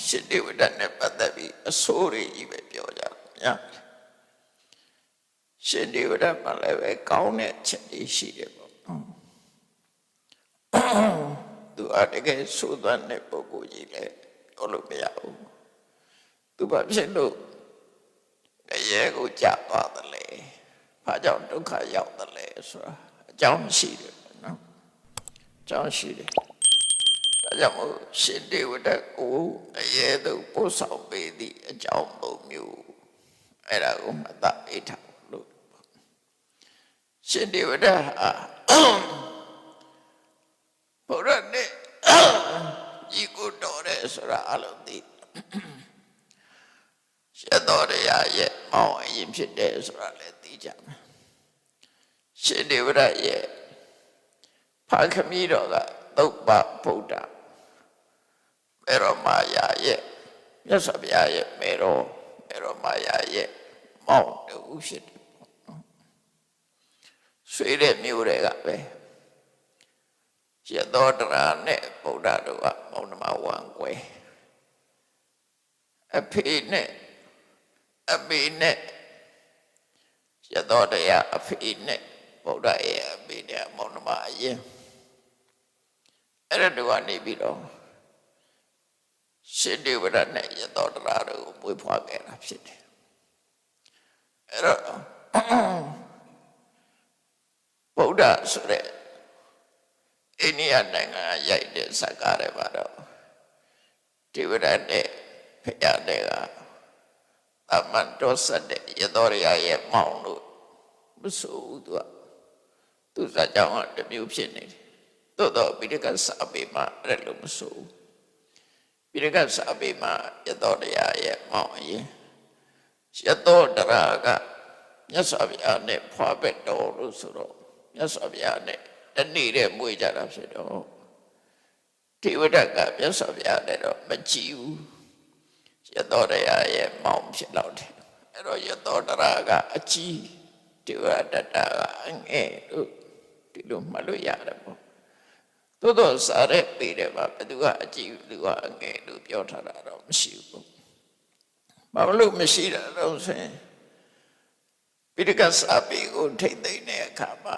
ရှင်တေဝဒနဲ့ပတ်သက်ပြီးအဆိုးတွေကြီးပဲပြောကြတယ်ရှင်တေဝဒမှာလည်းပဲကောင်းတဲ့ချက်တွေရှိတယ်ပေါ့သူအတကယ်ဆိုးသွမ်းတဲ့ပုဂ္ဂိုလ်ကြီးလည်းပြောလို့မရဘူးသူဘာဖြစ်လို့ရဲကိုကြသွားတယ်လေဘာကြောင့်ဒုက္ခရောက်တယ်လဲဆိုတာအကြောင်းရှိတယ်နော်အကြောင်းရှိတယ်ဒါကြောင့်မို့ရှင်တေဝဒကိုအရဲသူပို့ဆောင်ပေးသည့်အကြောင်းပုံမျိုးအဲ့ဒါကိုမှတ်သားပေးထားလို့ရှင်တေဝဒဟာဘုရားနဲ့ဤကိုတော်တယ်ဆိုတာအလုံးသိရှင်းတော်ရရဲ့မောင်းအရင်ဖြစ်တယ်ဆိုတာလည်းသိကြမယ်ရှင်တေဝဒရဲ့ဖာခမီးတော်ကသုပ္ပဗုဒ္ဓမေရောမာယာရဲ့မြတ်စွာဘုရားရဲ့မေရောမာယာရဲ့မောင်းတူဖြစ်တယ်ပေါ့နော်ဆွေတဲ့မျိုးတွေကပဲရသောတရာနဲ့ဗုဒ္ဓတို့ကမောင်နှမဝံကွယ်အဖေနဲ့အမေနဲ့ရသောတရားအဖေနဲ့ဗုဒ္ဓရဲ့အမေနဲ့မောင်နှမအရင်အဲ့ဒါတို့ကနေပြီးတော့ရှင်တေဝဒနဲ့ရသောတရာတို့ကိုမွေးဖွားခဲ့တာဖြစ်တယ်အဲ့တော့ဗုဒ္ဓဆိုတဲ့အိန္ဒိယနိုင်ငံရိုက်တဲ့ဇာတ်ကားတွေပါတော့တေဝဒနဲ့ဖယားတဲ့ကအမန်တော်ဆက်တဲ့ရသောရရဲ့မောင်လို့မဆိုဘူးသူဇာတ်ကြောင့်တမျိုးဖြစ်နေတယ်သို့တော့ပိဋကစာပေမှာအဲ့လိုမဆိုဘူးပိဋကစာပေမှာရသောရရဲ့မောင်အရင်ရသောတရာကမြတ်စွာဘုရားနဲ့ဖွားပဲ့တော်လို့ဆိုတော့မြတ်စွာဘုရားနဲ့တနေ့တည်းမွေးကြတာဖြစ်တော့တေဝဒကမြတ်စွာဘုရားနဲ့တော့မကြည့်ဘူးရသောတရာရဲ့မောင်ဖြစ်တော့တယ်အဲ့တော့ရသောတရာကအကြီးတေဝဒတကအငယ်လို့ဒီလိုမှတ်လို့ရတယ်ပေါ့သို့တော့စာရဲပေးတယ်ပါဘယ်သူကအကြီးဘယ်သူကအငယ်လို့ပြောထားတာတော့မရှိဘူးဘာလို့မရှိတာတော့ဆိုရင်ပိဋကစာပေကိုထိမ့်သိမ့်တဲ့အခါမှာ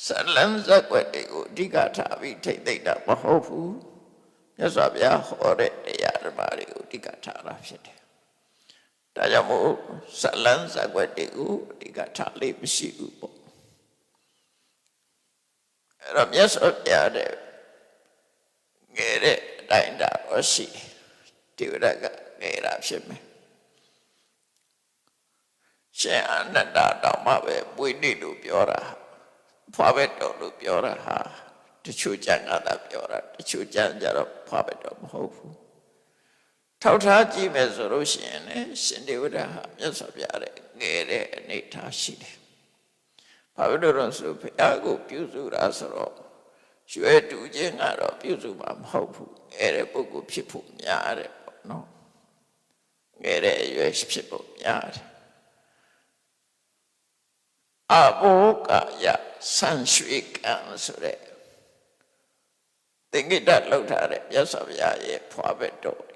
ဇလံဇက်ွက်တွေကိုအဓိကထားပြီးထိမ့်သိမ့်တာမဟုတ်ဘူးမြတ်စွာဘုရားဟောတဲ့တရားဓမ္မတွေကိုအဓိကထားတာဖြစ်တယ်ဒါကြောင့်မို့ဇလံဇက်ွက်တွေကိုအဓိကထားလေးမရှိဘူးပေါ့အဲ့တော့မြတ်စွာဘုရားတဲ့ငယ်တဲ့အတိုင်းတာတော့ရှိတေဝဒကငယ်တာဖြစ်မယ်ရှင်အနတ္တတောင်မှပဲပွေနေလို့ပြောတာဖွာပဲတော်လို့ပြောတာဟာတချို့ကျန်ကသာပြောတာတချို့ကျန်ကြတော့ဖွာပဲတော်မဟုတ်ဘူးထောက်ထားကြည့်မယ်ဆိုလို့ရှိရင်လည်းရှင်တေဝဒဟာမြတ်စွာဘုရားရဲ့ငယ်တဲ့အနေထားရှိတယ်ဘာလို့လဲဆိုဘုရားကိုပြုစုတာဆိုတော့ရွယ်တူခြင်းကတော့ပြုစုမှာမဟုတ်ဘူးငယ်တဲ့ပုဂ္ဂိုလ်ဖြစ်ဖို့များတယ်ပေါ့နော်ငယ်တဲ့အရွယ်ဖြစ်ဖို့များတယ်အဘောကယဆန်ရွှေကံဆိုတဲ့သင်္ကိတလောက်ထားတဲ့မြတ်စွာဘုရားရဲ့ဖွာပဲ့တော်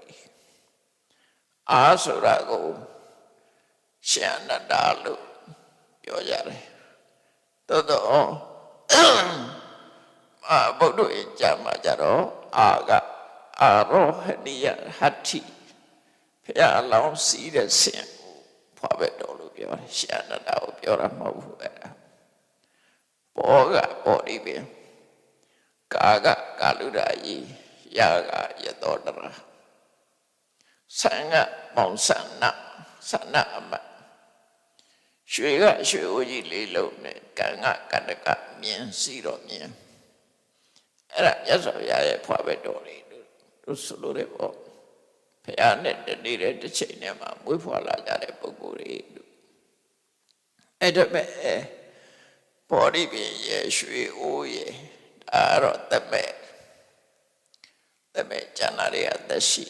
အားဆိုတာကိုရှင်အနတ္တလို့ပြောကြတယ်သို့တော့ဗုဒ္ဓရဲ့ကျမ်းမှာကြတော့အာရောဟနိယဟတ္တိဘုရားအလောင်းစီးတဲ့ဆင်ဖွာပဲ့တော်လို့ပြောတယ်ရှင်အနတ္တကိုပြောတာမဟုတ်ဘူးအဲ့ဒါဘောကဘောဒီပင်ကာကကာလုဒာယီယာကယသောတရာဆန်ကမောင်ဆန္နအမရွှေကရွှေအိုးကြီးလေးလုံးနဲ့ကံကကတကမြင်စီတော့မြင်အဲ့ဒါမြတ်စွာဘုရားရဲ့ဖွာပဲ့တော်လေးတို့ဆိုလို့ရပေါ့ဘုရားနဲ့တနေ့တစ်ချိန်နဲ့မှမွေးဖွာလာကြတဲ့ပုဂ္ဂိုလ်တွေတို့အဲ့ဒါပဲဘောဓိပင်ရဲ့ရွှေအိုးရဲ့ဒါတော့တမဲကျန်လာတဲ့အသက်ရှိ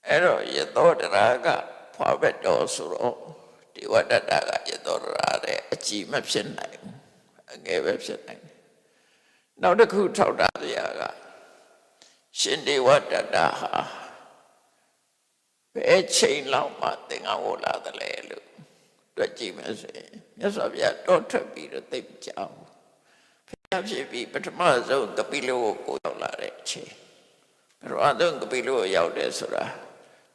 အဲ့တော့ရသောတရာကဖွာပဲ့တော်ဆိုတော့ဒီဝတ္တတာကရသောတရာတဲ့အကြည်မဖြစ်နိုင်ဘူးအငယ်ပဲဖြစ်နိုင်တယ်နောက်တစ်ခုထောက်တာတရားက ရှင်ဒေဝတတဟာဘယ်ချိန်လောက်မှသင်္ကန်းဝလာတယ်လေလို့တွေ့ကြည့်မယ်ဆိုရင်မြတ်စွာဘုရားတောထွက်ပြီးတော့သိပ်ကြောက်ဘုရားဖြစ်ပြီးပထမဆုံးကပိလဝကိုရောက်လာတဲ့အချိန်ပထမဆုံးကပိလဝရောက်တယ်ဆိုတာ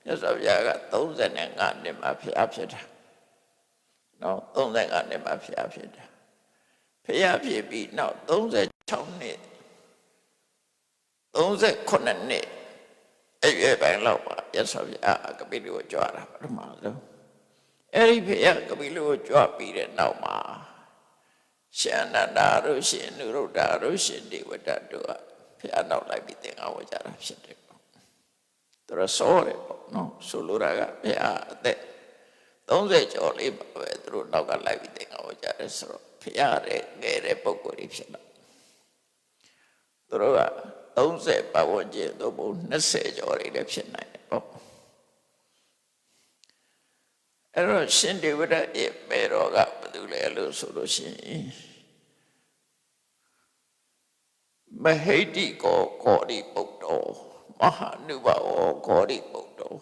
မြတ်စွာဘုရားက35နှစ်မှာဘုရားဖြစ်တာနော်35နှစ်မှာဘုရားဖြစ်တာဘုရားဖြစ်ပြီးနောက်36နှစ်39နှစ်အဲ့ဒီပိုင်းလောက်ပါမြတ်စွာဘုရားကပိလဝကြွတာပထမဆုံးအဲ့ဒီဘုရားကပိလဝကြွပြီးတဲ့နောက်မှာရှင်အနန္ဒာတို့ရှင်နုရုဒ္ဓတို့ရှင်ဒေဝဒတ်တို့ကဘုရားနောက်လိုက်ပြီးသင်္ကန်းဝတ်ကြတာဖြစ်တယ်ပေါ့သူတို့စောတယ်ပေါ့နော်ဆိုလိုတာကဘုရားအသက်30ကျော်လေးပါပဲသူတို့နောက်ကလိုက်ပြီးသင်္ကန်းဝတ်ကြတယ်ဆိုတော့ဘုရားရဲ့ငယ်တဲ့ပုဂ္ဂိုလ်တွေဖြစ်လာသူတို့က30ပတ်ဝန်းကျင်သို့မဟုတ်20ကျော်တွေလည်းဖြစ်နိုင်တယ်ပေါ့အဲ့တော့ရှင်ဒေဝဒတ်ရဲ့မေတော်ကဘာလို့လဲလို့ဆိုလို့ရှိရင်မဟိတိကောဂေါတိပုတ္တောမဟာနုဘဝဂေါတိပုတ္တော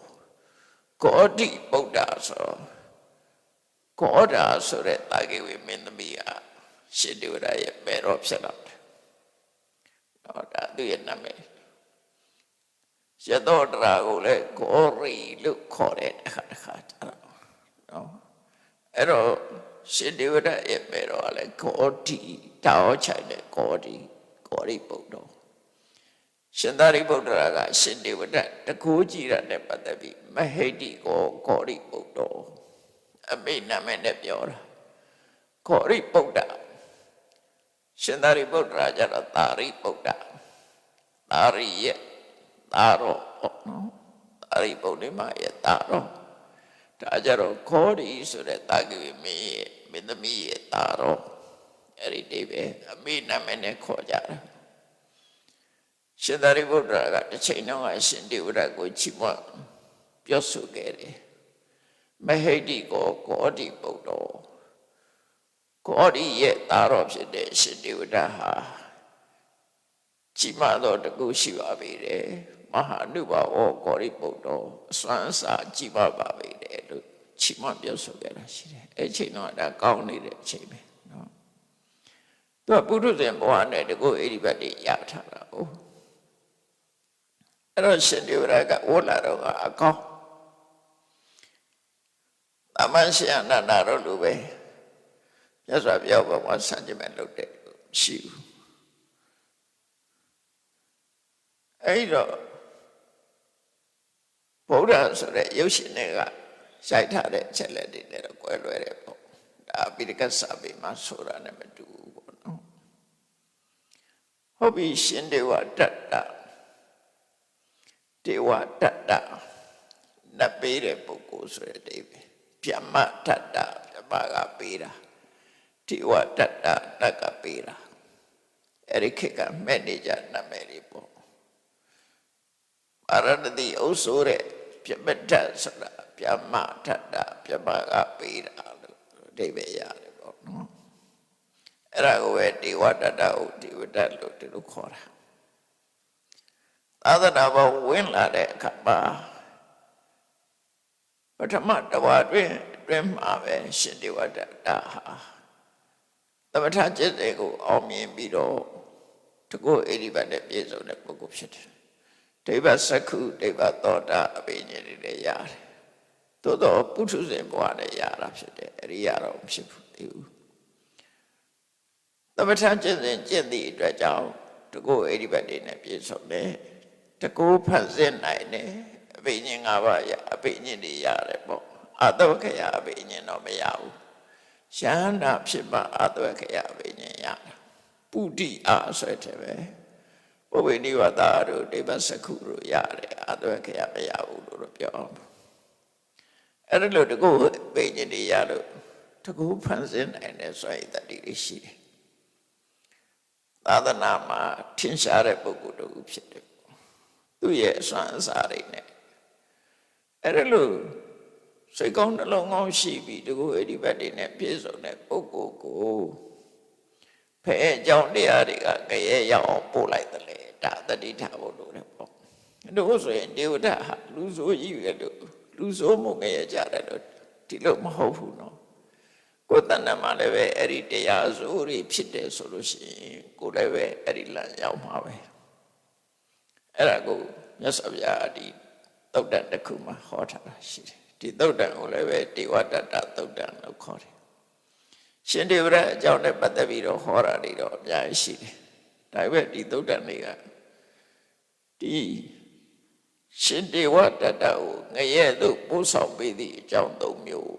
ဂေါတိပုတ္တဆိုဂေါတာဆိုတဲ့တာဂေဝိမင်းသမီးကရှင်ဒေဝဒတ်ရဲ့မေတော်ဖြစ်လာတယ်တော့ဒါသူရဲ့နာမည်ရသောတရာကိုလည်းဂေါရီလို့ခေါ်တဲ့အခါကျတော့နော်အဲ့တော့ရှင်ဒေဝဒတ်ရဲ့မေတော်ကလည်းဂေါတိတောင်းချိုင်တဲ့ဂေါတိဂေါရိပုတ္တောရှင်သာရိပုတ္တရာကရှင်ဒေဝဒတ်တကူကြည့်ရတဲ့ပတ်သက်ပြီးမဟိတိကောဂေါရိပုတ္တောအမိနာမည်နဲ့ပြောတာဂေါရိပုတ္တရှင်သာရိပုတ္တရာကျတော့သာရိပုတ္တသာရိရဲ့သာရောနော်သာရိပုတ္တမရဲ့သာရောဒါကြတော့ဂေါရိဆိုတဲ့တာဂိဝိမင်းရဲ့မင်းသမီးရဲ့သာရောအဲ့ဒီတိပဲအမိနာမည်နဲ့ခေါ်ကြတာရှင်သာရိပုတ္တရာကတစ်ချိန်တော့ရှင်ဒေဝဒတ်ကိုချီးမွမ်းပြောဆိုခဲ့တယ်မဟိတိကောဂေါတိပုတ္တောဂေါတိရဲ့သားတော်ဖြစ်တဲ့ရှင်ဒေဝဒတ်ဟာကြီးမားသောတကုရှိပါပေတယ်မဟာနုဘဝဂေါတိပုတ္တောအစွမ်းအစာကြီးမားပါပေတယ်လို့ချီးမွမ်းပြောဆိုခဲ့တာရှိတယ်အဲ့ချိန်တော့ဒါကောင်းနေတဲ့အချိန်ပဲနော်သူကပုထုဇဉ်ဘဝနဲ့တကုအိဒီဘတ်တွေရထားတာ哦အဲ့တော့ရှင်ဒေဝဒတ်ကဝလာတော့ကအကောင်းသမန်ရှင်အနန္ဒာတို့လိုပဲမြတ်စွာဘုရားဘဝဆန့်ကျင်မဲ့လုပ်တဲ့ရှိဘူးအဲ့တော့ဗုဒ္ဓဆိုတဲ့ရုပ်ရှင်တွေကရိုက်ထားတဲ့ချက်လက်တွေနဲ့တော့ကွဲလွဲတယ်ပေါ့ဒါပိဋကစာပေမှာဆိုတာနဲ့မတူဘူးပေါ့နော်ဟုတ်ပြီရှင်ဒေဝတတ္တဒေဝတတ္တနတ်ပေးတဲ့ပုဂ္ဂိုလ်ဆိုတဲ့အဓိပ္ပာယ်ဗျမတတ္တဗျမကပေးတာဒေဝတတ္တတက်ကပေးတာအဲ့ဒီခေတ်ကမဲ့နေကြနာမည်လေးပေါ့အရဏတိအုပ်ဆိုတဲ့ဗျမတ္တဆိုတာဗျမတတ္တဗျမကပေးတာလို့အဓိပ္ပာယ်ရတယ်ပေါ့နော်အဲ့ဒါကိုပဲဒေဝတတ္တဟုတ်ဒေဝတ္တလို့ဒီလိုခေါ်တာသာသနာ့ဘဝဝင်လာတဲ့အခါမှာပထမတဝါတွင်မှာပဲရှင်ဒေဝတတ္တဟာသမထจิตတွေကိုအောင်မြင်ပြီးတော့တကုအိဒီဘတ်နဲ့ပြည့်စုံတဲ့ပုဂ္ဂိုလ်ဖြစ်တယ်ဒိဗ္ဗစက္ခုဒိဗ္ဗသောတာအဘိညာဉ်တွေလည်းရတယ်သို့တော့ပုထုဇဉ်ဘဝနဲ့ရတာဖြစ်တယ်အရိယာတော့မဖြစ်ဘူးသိဘူးသမထจิตစဉ်ကျင့်သည့်အတွက်ကြောင့်တကုအိဒီဘတ်တွေနဲ့ပြည့်စုံတယ်တကုဖတ်စင်နိုင်တယ်အဘိညာဉ်၅ပါးရအဘိညာဉ်တွေရတယ်ပေါ့အတဝခယအဘိညာဉ်တော့မရဘူးယန္တာဖြစ်မှအတဝခယအဘိညာဉ်ရတာပုတိအားဆွဲတယ်ပဲပုဗ္ဗေနိဝတ္တတို့ဒိဗ္ဗစက္ခုတို့ရတယ်အတဝခယမရဘူးလို့ပြောအောင်အဲ့ဒါလို့တကုအဘိညာဉ်တွေရလို့တကုဖန်ဆင်းနိုင်တဲ့စွမ်းရည်တတိတွေရှိတယ်သာသနာမှာထင်ရှားတဲ့ပုဂ္ဂိုလ်တို့ဖြစ်တယ်သူ့ရဲ့အစွမ်းအစားတွေနဲ့အဲ့ဒါလို့စိတ်ကောင်းနှလုံးကောင်းရှိပြီးတကူအဲ့ဒီဘက်တွေနဲ့ပြည့်စုံတဲ့ပုဂ္ဂိုလ်ကိုဖဲအကြောင်းတရားတွေကကြရဲရောက်အောင်ပို့လိုက်တယ်လေဒါတတိထားဖို့လိုတယ်ပေါ့ တို့ဆိုရင်ဒေဝဒဟာလူဆိုးကြီးပဲလို့လူဆိုးမှုငရဲကြတယ်လို့ဒီလိုမဟုတ်ဘူးနော်ကိုယ်တဏ္ဍမှာလည်းပဲအဲ့ဒီတရားဆိုးတွေဖြစ်တယ်ဆိုလို့ရှိရင်ကိုယ်လည်းပဲအဲ့ဒီလမ်းရောက်မှာပဲအဲ့ဒါကိုမြတ်စွာဘုရားဒီသုတ်တန်တစ်ခုမှာဟောထားတာရှိတယ်ဒီသုတ်တန်ကိုလည်းပဲဒေဝတတ္တသုတ်တန်လို့ခေါ်တယ်ရှင်ဒေဝရအကြောင်းနဲ့ပတ်သက်ပြီးတော့ဟောတာတွေတော့အများကြီးရှိတယ်ဒါပေမဲ့ဒီသုတ်တန်တွေကဒီရှင်ဒေဝတတ္တကိုငရဲသို့ပို့ဆောင်ပေးသည့်အကြောင်း၃မျိုး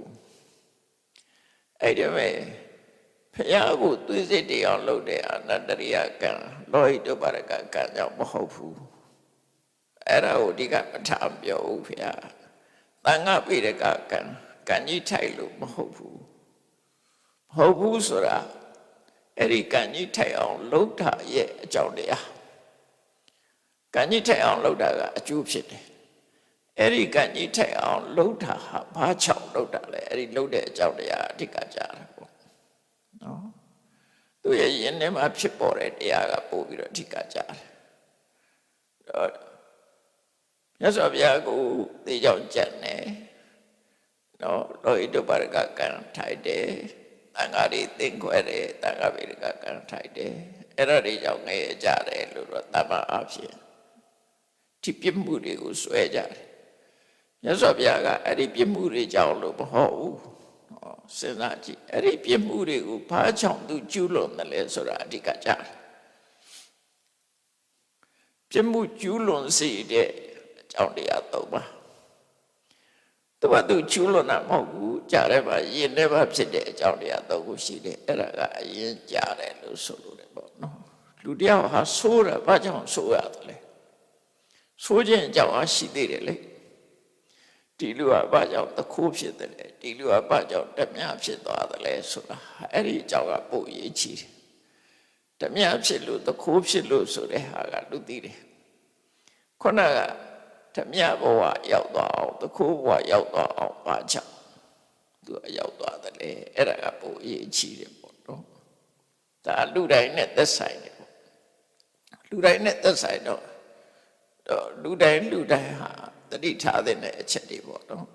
အဲ့ဒီမဲ့ဖျားကိုသွေးစစ်တရားလုပ်တဲ့အနတ္တရိယကံလောဟိတပါရကကံကြောင့်မဟုတ်ဘူးအဲ့ဒါကိုဒီကမထားပြောဘူးဖျားတန်ခါပိရကကံကံကြီးထိုက်လို့မဟုတ်ဘူးမဟုတ်ဘူးဆိုတာအဲ့ဒီကံကြီးထိုက်အောင်လုပ်တာရဲ့အကြောင်းတရားကံကြီးထိုက်အောင်လုပ်တာကအကျိုးဖြစ်တယ်အဲ့ဒီကံကြီးထိုက်အောင်လုပ်တာဟာဘာကြောင့်လုပ်တာလဲအဲ့ဒီလုပ်တဲ့အကြောင်းတရားအဓိကကြားတာပေါ့နော်သူရဲ့ယဉ်ထဲမှာဖြစ်ပေါ်တဲ့တရားကပို့ပြီးတော့အဓိကကြားတယ်မြတ်စွာဘုရားကိုသိကြောင်ကြံ့တယ်နော်လောဟိတပါရကကံထိုက်တယ်တန်ခါးတွေသင်ခွဲတယ်တန်ခါးပိရကကံထိုက်တယ်အဲ့ဒါတွေကြောင့်ငရဲကြတယ်လို့တော့တမ္မာအဖြစ်ဒီပြစ်မှုတွေကိုဆွဲကြတယ်မြတ်စွာဘုရားကအဲ့ဒီပြစ်မှုတွေကြောင့်လို့မဟုတ်ဘူးစဉ်းစားကြည့်အဲ့ဒီပြစ်မှုတွေကိုဘာကြောင့်သူကျူးလွန်တယ်လဲဆိုတာအဓိကကြားတယ်ပြစ်မှုကျူးလွန်စေတဲ့အကြောင်းတရား၃ပါးသူကျူးလွန်တာမဟုတ်ဘူးကြားတယ်ပါယဉ်ထဲမှာဖြစ်တဲ့အကြောင်းတရား၃ခုရှိတယ်အဲ့ဒါကအရင်ကြားတယ်လို့ဆိုလို့တယ်ပေါ့နော်လူတယောက်ဟာဆိုးတာဘာကြောင့်ဆိုးရတယ်လဲဆိုးခြင်းအကြောင်းအားရှိသေးတယ်လေဒီလူကဘာကြောင့်တခိုးဖြစ်တယ်လဲဒီလူကဘာကြောင့်ဓမြဖြစ်သွားတယ်လဲဆိုတာအဲ့ဒီအကြောင်းကပို့ရေးချီတယ်ဓမြဖြစ်လို့တခိုးဖြစ်လို့ဆိုတဲ့ဟာကလူသိတယ်ခုနကဓမြဘဝရောက်သွားအောင်တခိုးဘဝရောက်သွားအောင်ဘာကြောင့်သူရောက်သွားတယ်လေအဲ့ဒါကပို့ရေးချီတယ်ပေါ့နော်ဒါလူတိုင်းနဲ့သက်ဆိုင်တယ်ပေါ့လူတိုင်းနဲ့သက်ဆိုင်တော့လူတိုင်းဟာတတိထားတဲ့အချက်တွေပေါ့နော်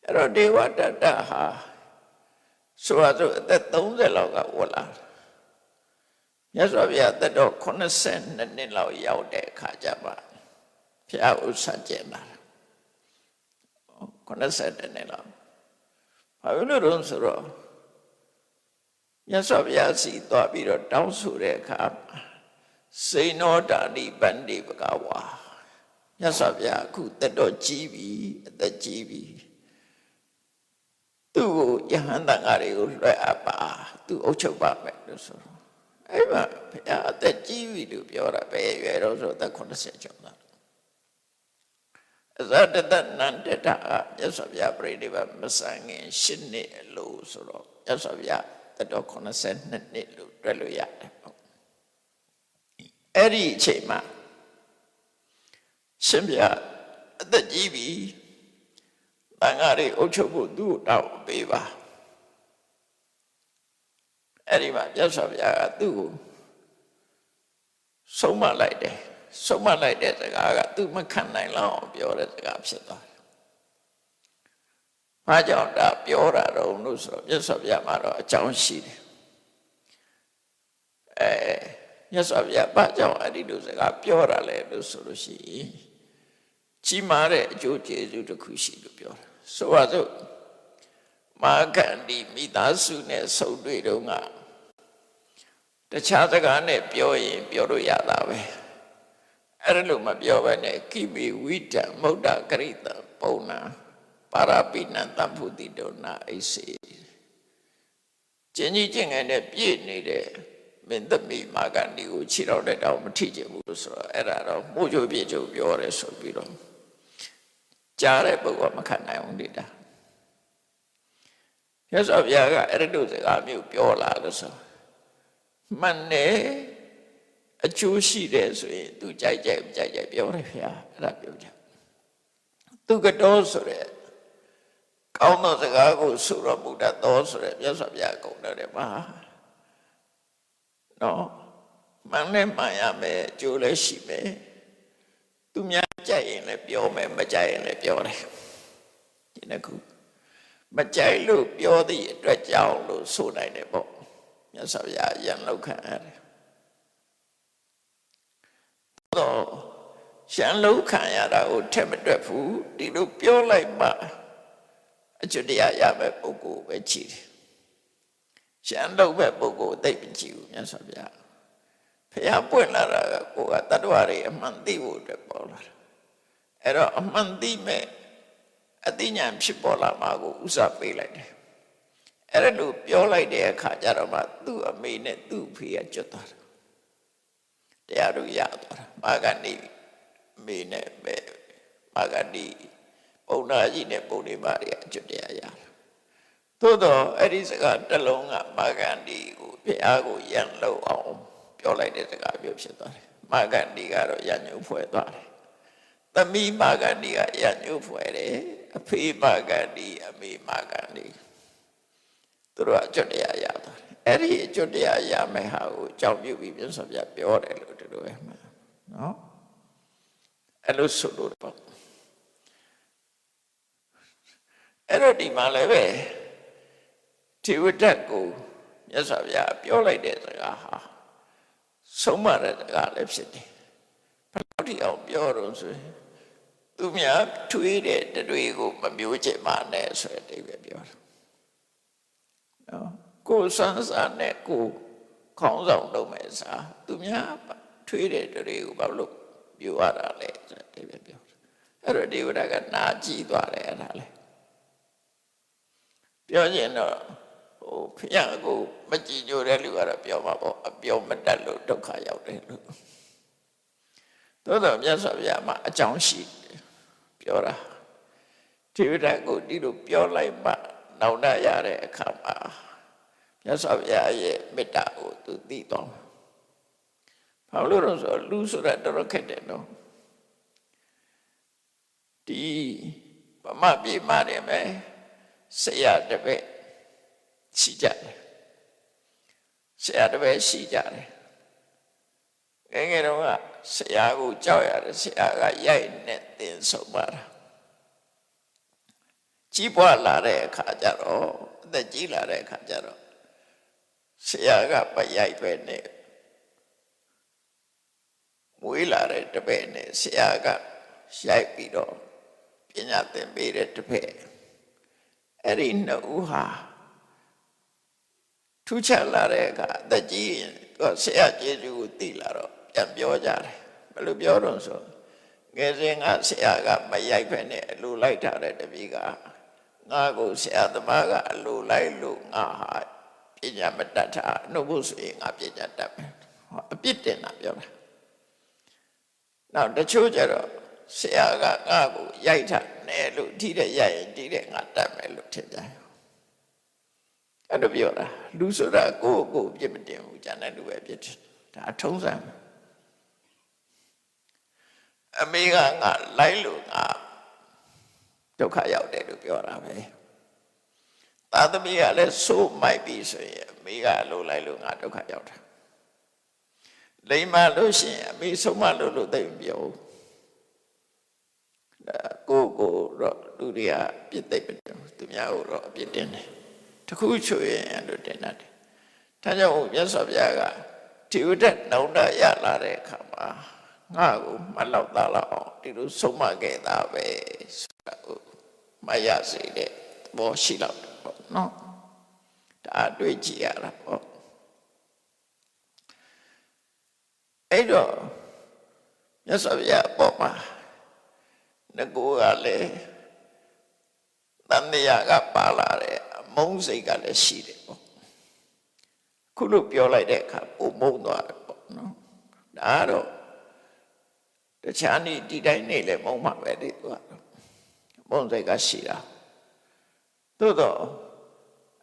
အဲ့တော့ဒေဝတတ္တဟာဆိုအသက်30လောက်ကဝလာမြတ်စွာဘုရားသက်တော်82နှစ်လောက်ရောက်တဲ့အခါကျမှဘုရားဥစ္စာကျင်လာ82နှစ်လောက်ဘာလို့လဲဆိုတော့မြတ်စွာဘုရားစီသွားပြီးတော့တောင်းဆိုတဲ့အခါစေနောတာတိဗန္တိဘဂဝါမြတ်စွာဘုရားအခုသက်တော်ကြီးပြီအသက်ကြီးပြီသူ့ကိုယဟန်တန်ဃာတွေကိုလွှဲအပ်ပါသူအုပ်ချုပ်ပါမယ်လို့ဆိုတော့အဲ့မှာဘုရားအသက်ကြီးပြီလို့ပြောတာပဲရွယ်တော့ဆိုအသက်80ကျော်တာအဇတတနန္တတာမြတ်စွာဘုရားပြိဋိဘမဆန်ခင်8နှစ်လို့ဆိုတော့မြတ်စွာဘုရားသက်တော်82နှစ်လို့တွက်လို့ရတယ်ပေါ့အဲ့ဒီအချိန်မှာရှင်ဘုရားအသက်ကြီးပြီတန်ဃာတွေအုပ်ချုပ်ဖို့သူ့ကိုတောင်းပေးပါအဲ့ဒီမှာမြတ်စွာဘုရားကသူ့ကိုဆုံးမလိုက်တယ်ဆုံးမလိုက်တဲ့စကားကသူမခံနိုင်လောက်အောင်ပြောတဲ့စကားဖြစ်သွားတယ်။ဘာကြောင့်ဒါပြောတာတော့လို့ဆိုတော့မြတ်စွာဘုရားမှာတော့အကြောင်းရှိတယ်။မြတ်စွာဘုရားဘာကြောင့်အဲ့ဒီလိုစကားပြောတာလဲလို့ဆိုလို့ရှိရင်ကြီးမားတဲ့အကျိုးကျေးဇူးတစ်ခုရှိလို့ပြောတာဆိုပါစို့မာဂန္ဒီမိသားစုနဲ့ဆုံတွေ့တော့ကတခြားစကားနဲ့ပြောရင်ပြောလို့ရတာပဲအဲ့ဒါလို့မပြောဘဲနဲ့ကိမိဝိတံမုဒ္ဒကရိတပုံနာပါရပိဏတဖုတိတောနာအိစေကျင်ကြီးကျင့်ငယ်နဲ့ပြည့်နေတဲ့မင်းသမီးမာဂန္ဒီကိုခြေတော်တဲ့တောင်မထိချင်ဘူးလို့ဆိုတော့အဲ့ဒါတော့မှုချိုပြချိုပြောရဲဆိုပြီးတော့ကြားတဲ့ပုဂ္ဂိုလ်မခံနိုင်ဘူးလေဒါမြတ်စွာဘုရားကအဲ့ဒီလိုစကားမျိုးပြောလာလို့ဆိုမှန်တယ်အကျိုးရှိတယ်ဆိုရင်သူကြိုက်ပြောတယ်ဗျာအဲ့ဒါပြောကြသူကတော်ဆိုတဲ့ကောင်းသောစကားကိုဆိုတော်မူတတ်သောဆိုတဲ့မြတ်စွာဘုရားကုံတယ်မှာနော်မှန်နဲ့မှန်ရမယ်အကျိုးလည်းရှိမယ်သူ သူများကြိုက်ရင်လည်းပြောမယ်မကြိုက်ရင်လည်းပြောတယ်ဒီနှစ်ခုမကြိုက်လို့ပြောသည့်အတွက်ကြောင့်လို့ဆိုနိုင်တယ်ပေါ့မြတ်စွာဘုရားရန်လောက်ခံရတယ်တော့ရန်လောက်ခံရတာကိုထက်မတွက်ဘူးဒီလိုပြောလိုက်မှအကျွတ်တရားရမယ့်ပုဂ္ဂိုလ်ပဲကြည့်တယ်ရန်လောက်မဲ့ပုဂ္ဂိုလ်သိပ်မကြည့်ဘူးမြတ်စွာဘုရားဖះပွင့်လာတာကိုကတတ္တဝါတွေအမှန်သိဖို့အတွက်ပေါ်လာတာအဲ့တော့အမှန်သိမဲ့အသိဉာဏ်ဖြစ်ပေါ်လာမှာကိုဥစားပေးလိုက်တယ်အဲ့ဒါလို့ပြောလိုက်တဲ့အခါကျတော့မှသူ့အမေနဲ့သူ့ဖေကကျွတ်သွားတာတရားတို့ရသွားတာမာဂန္ဒီအမေနဲ့ပဲမာဂန္ဒီပုံနာကြီးနဲ့ပုံနေပါတွေအကျွတ်တရားရတာသို့တော့အဲ့ဒီစကားတစ်လုံးကမာဂန္ဒီကိုဖះကိုရန်လို့အောင်ပြောလိုက်တဲ့စကားပြောဖြစ်သွားတယ်မာဂန္ဒီကတော့ရညှို့ဖွဲ့သွားတယ်သမီးမာဂန္ဒီကရညှို့ဖွဲ့တယ်အဖေမာဂန္ဒီအမေမာဂန္ဒီသူတို့အကျွတ်တရားရသွားတယ်အဲ့ဒီအကျွတ်တရားရမယ်ဟာကိုကြောက်ပြုပြီးပြဿနာပြောတယ်လို့တို့ပဲမှာနော်အဲ့လိုဆိုလို့ပေါ့အဲ့တော့ဒီမှာလည်းပဲထေဝဒတ်ကိုမြတ်စွာဘုရားပြောလိုက်တဲ့စကားဟာဆုံးမတဲ့စကားလည်းဖြစ်တယ်ဘယ်လိုဒီအောင်ပြောတော့ဆိုရင်သူများထွေးတဲ့တွေကိုမမျိုးချင်ပါနဲ့ဆိုတဲ့အဓိပ္ပာယ်ပြောတာနော်ကိုယ်ဆန်းစားနဲ့ကိုခေါင်းဆောင်လုပ်မယ်စားသူများထွေးတဲ့တွေကိုဘာလို့မျိုးရတာလဲဆိုတဲ့အဓိပ္ပာယ်ပြောတာအဲ့တော့ဒေဝဒကနာကြည့်သွားတယ်အဲ့ဒါလေပြောရင်တော့ဖះကိုမကြည်ညိုတဲ့လူကတော့ပြောမှာပေါ့အပြောမတတ်လို့ဒုက္ခရောက်တယ်လို့သို့တော့မြတ်စွာဘုရားမှာအကြောင်းရှိပြောတာထေဝဒကိုဒီလိုပြောလိုက်မှနောင်တရတဲ့အခါမှာမြတ်စွာဘုရားရဲ့မေတ္တာကိုသူသိတော့ဘာလို့လဲဆိုလူဆိုတာတော်ခက်တယ်နော်ဒီဗမာပြည်မှာနေမယ်ဆရာတပည့်ရှိကြတယ်ဆရာတပည့်ရှိကြတယ်ငယ်တော့ကဆရာကိုကြောက်ရတယ်ဆရာကရိုက်နဲ့တင်ဆုံးပါတာကြီးပွားလာတဲ့အခါကျတော့အသက်ကြီးလာတဲ့အခါကျတော့ဆရာကမရိုက်ပဲနဲ့မွေးလာတဲ့တပည့်နဲ့ဆရာကရိုက်ပြီးတော့ပညာသင်ပေးတဲ့တပည့်အဲ့ဒီနှစ်ဦးဟာထူးခြားလာတဲ့အခါအသက်ကြီးဆရာကျေးဇူးကိုသိလာတော့ပြန်ပြောကြတယ်ဘယ်လိုပြောတော့ဆိုငယ်စဉ်ကဆရာကမရိုက်ဖက်နဲ့အလိုလိုက်ထားတဲ့တပည့်ကငါကိုဆရာသမားကအလိုလိုက်လို့ငါဟာပညာမတတ်တာနှုတ်ဖို့ဆိုရင်ငါပညာတတ်မယ်အပြစ်တင်တာပြောတာနောက်တချို့ကျတော့ဆရာကငါကိုရိုက်ထားတယ်လို့ထိတဲ့ရိုက်ရင်ထိတဲ့ငါတတ်မယ်လို့ထင်ကြတယ်အဲ့လိုပြောတာလူဆိုတာကိုယ့်ကိုပြစ်မတင်ဘူးကျန်တဲ့လူပဲပြစ်တယ်ဒါအထုံးစံအမေကငါလိုက်လို့ငါဒုက္ခရောက်တယ်လို့ပြောတာပဲသာသမီကလည်းစိုးမိုက်ပြီဆိုရင်အမေကလိုလိုက်လို့ငါဒုက္ခရောက်တာလိမ္မာလို့ရှိရင်အမေဆုံးမလို့သိမပြောဘူးကိုတော့လူတွေကပြစ်သိမ့်တယ်သူများကိုတော့အပြစ်တင်တယ်တခုချွေရင်လို့တင်တယ်ဒါကြောင့်မြတ်စွာဘုရားကထေဝဒတ်နောင်တရလာတဲ့အခါမှာငါ့ကိုမလောက်သားလောက်အောင်ဒီလိုဆုံးမခဲ့တာပဲဆိုတာကိုမရစေတဲ့ဘောရှိတော့ပေါ့နော်ဒါတွေ့ကြည့်ရတာပေါ့အဲ့တော့မြတ်စွာဘုရားပေါ့မှာငကိုကလည်းတန်တရားကပါလာတယ်အမုန်းစိတ်ကလည်းရှိတယ်ပေါ့ခုလို့ပြောလိုက်တဲ့အခါပုံမုန်းသွားတယ်ပေါ့နော်ဒါတော့တခြားနေ့ဒီတိုင်းနေ့လည်းမုန်းမှာပဲဒီသူကမုန်းစိတ်ကရှိတာသို့တော့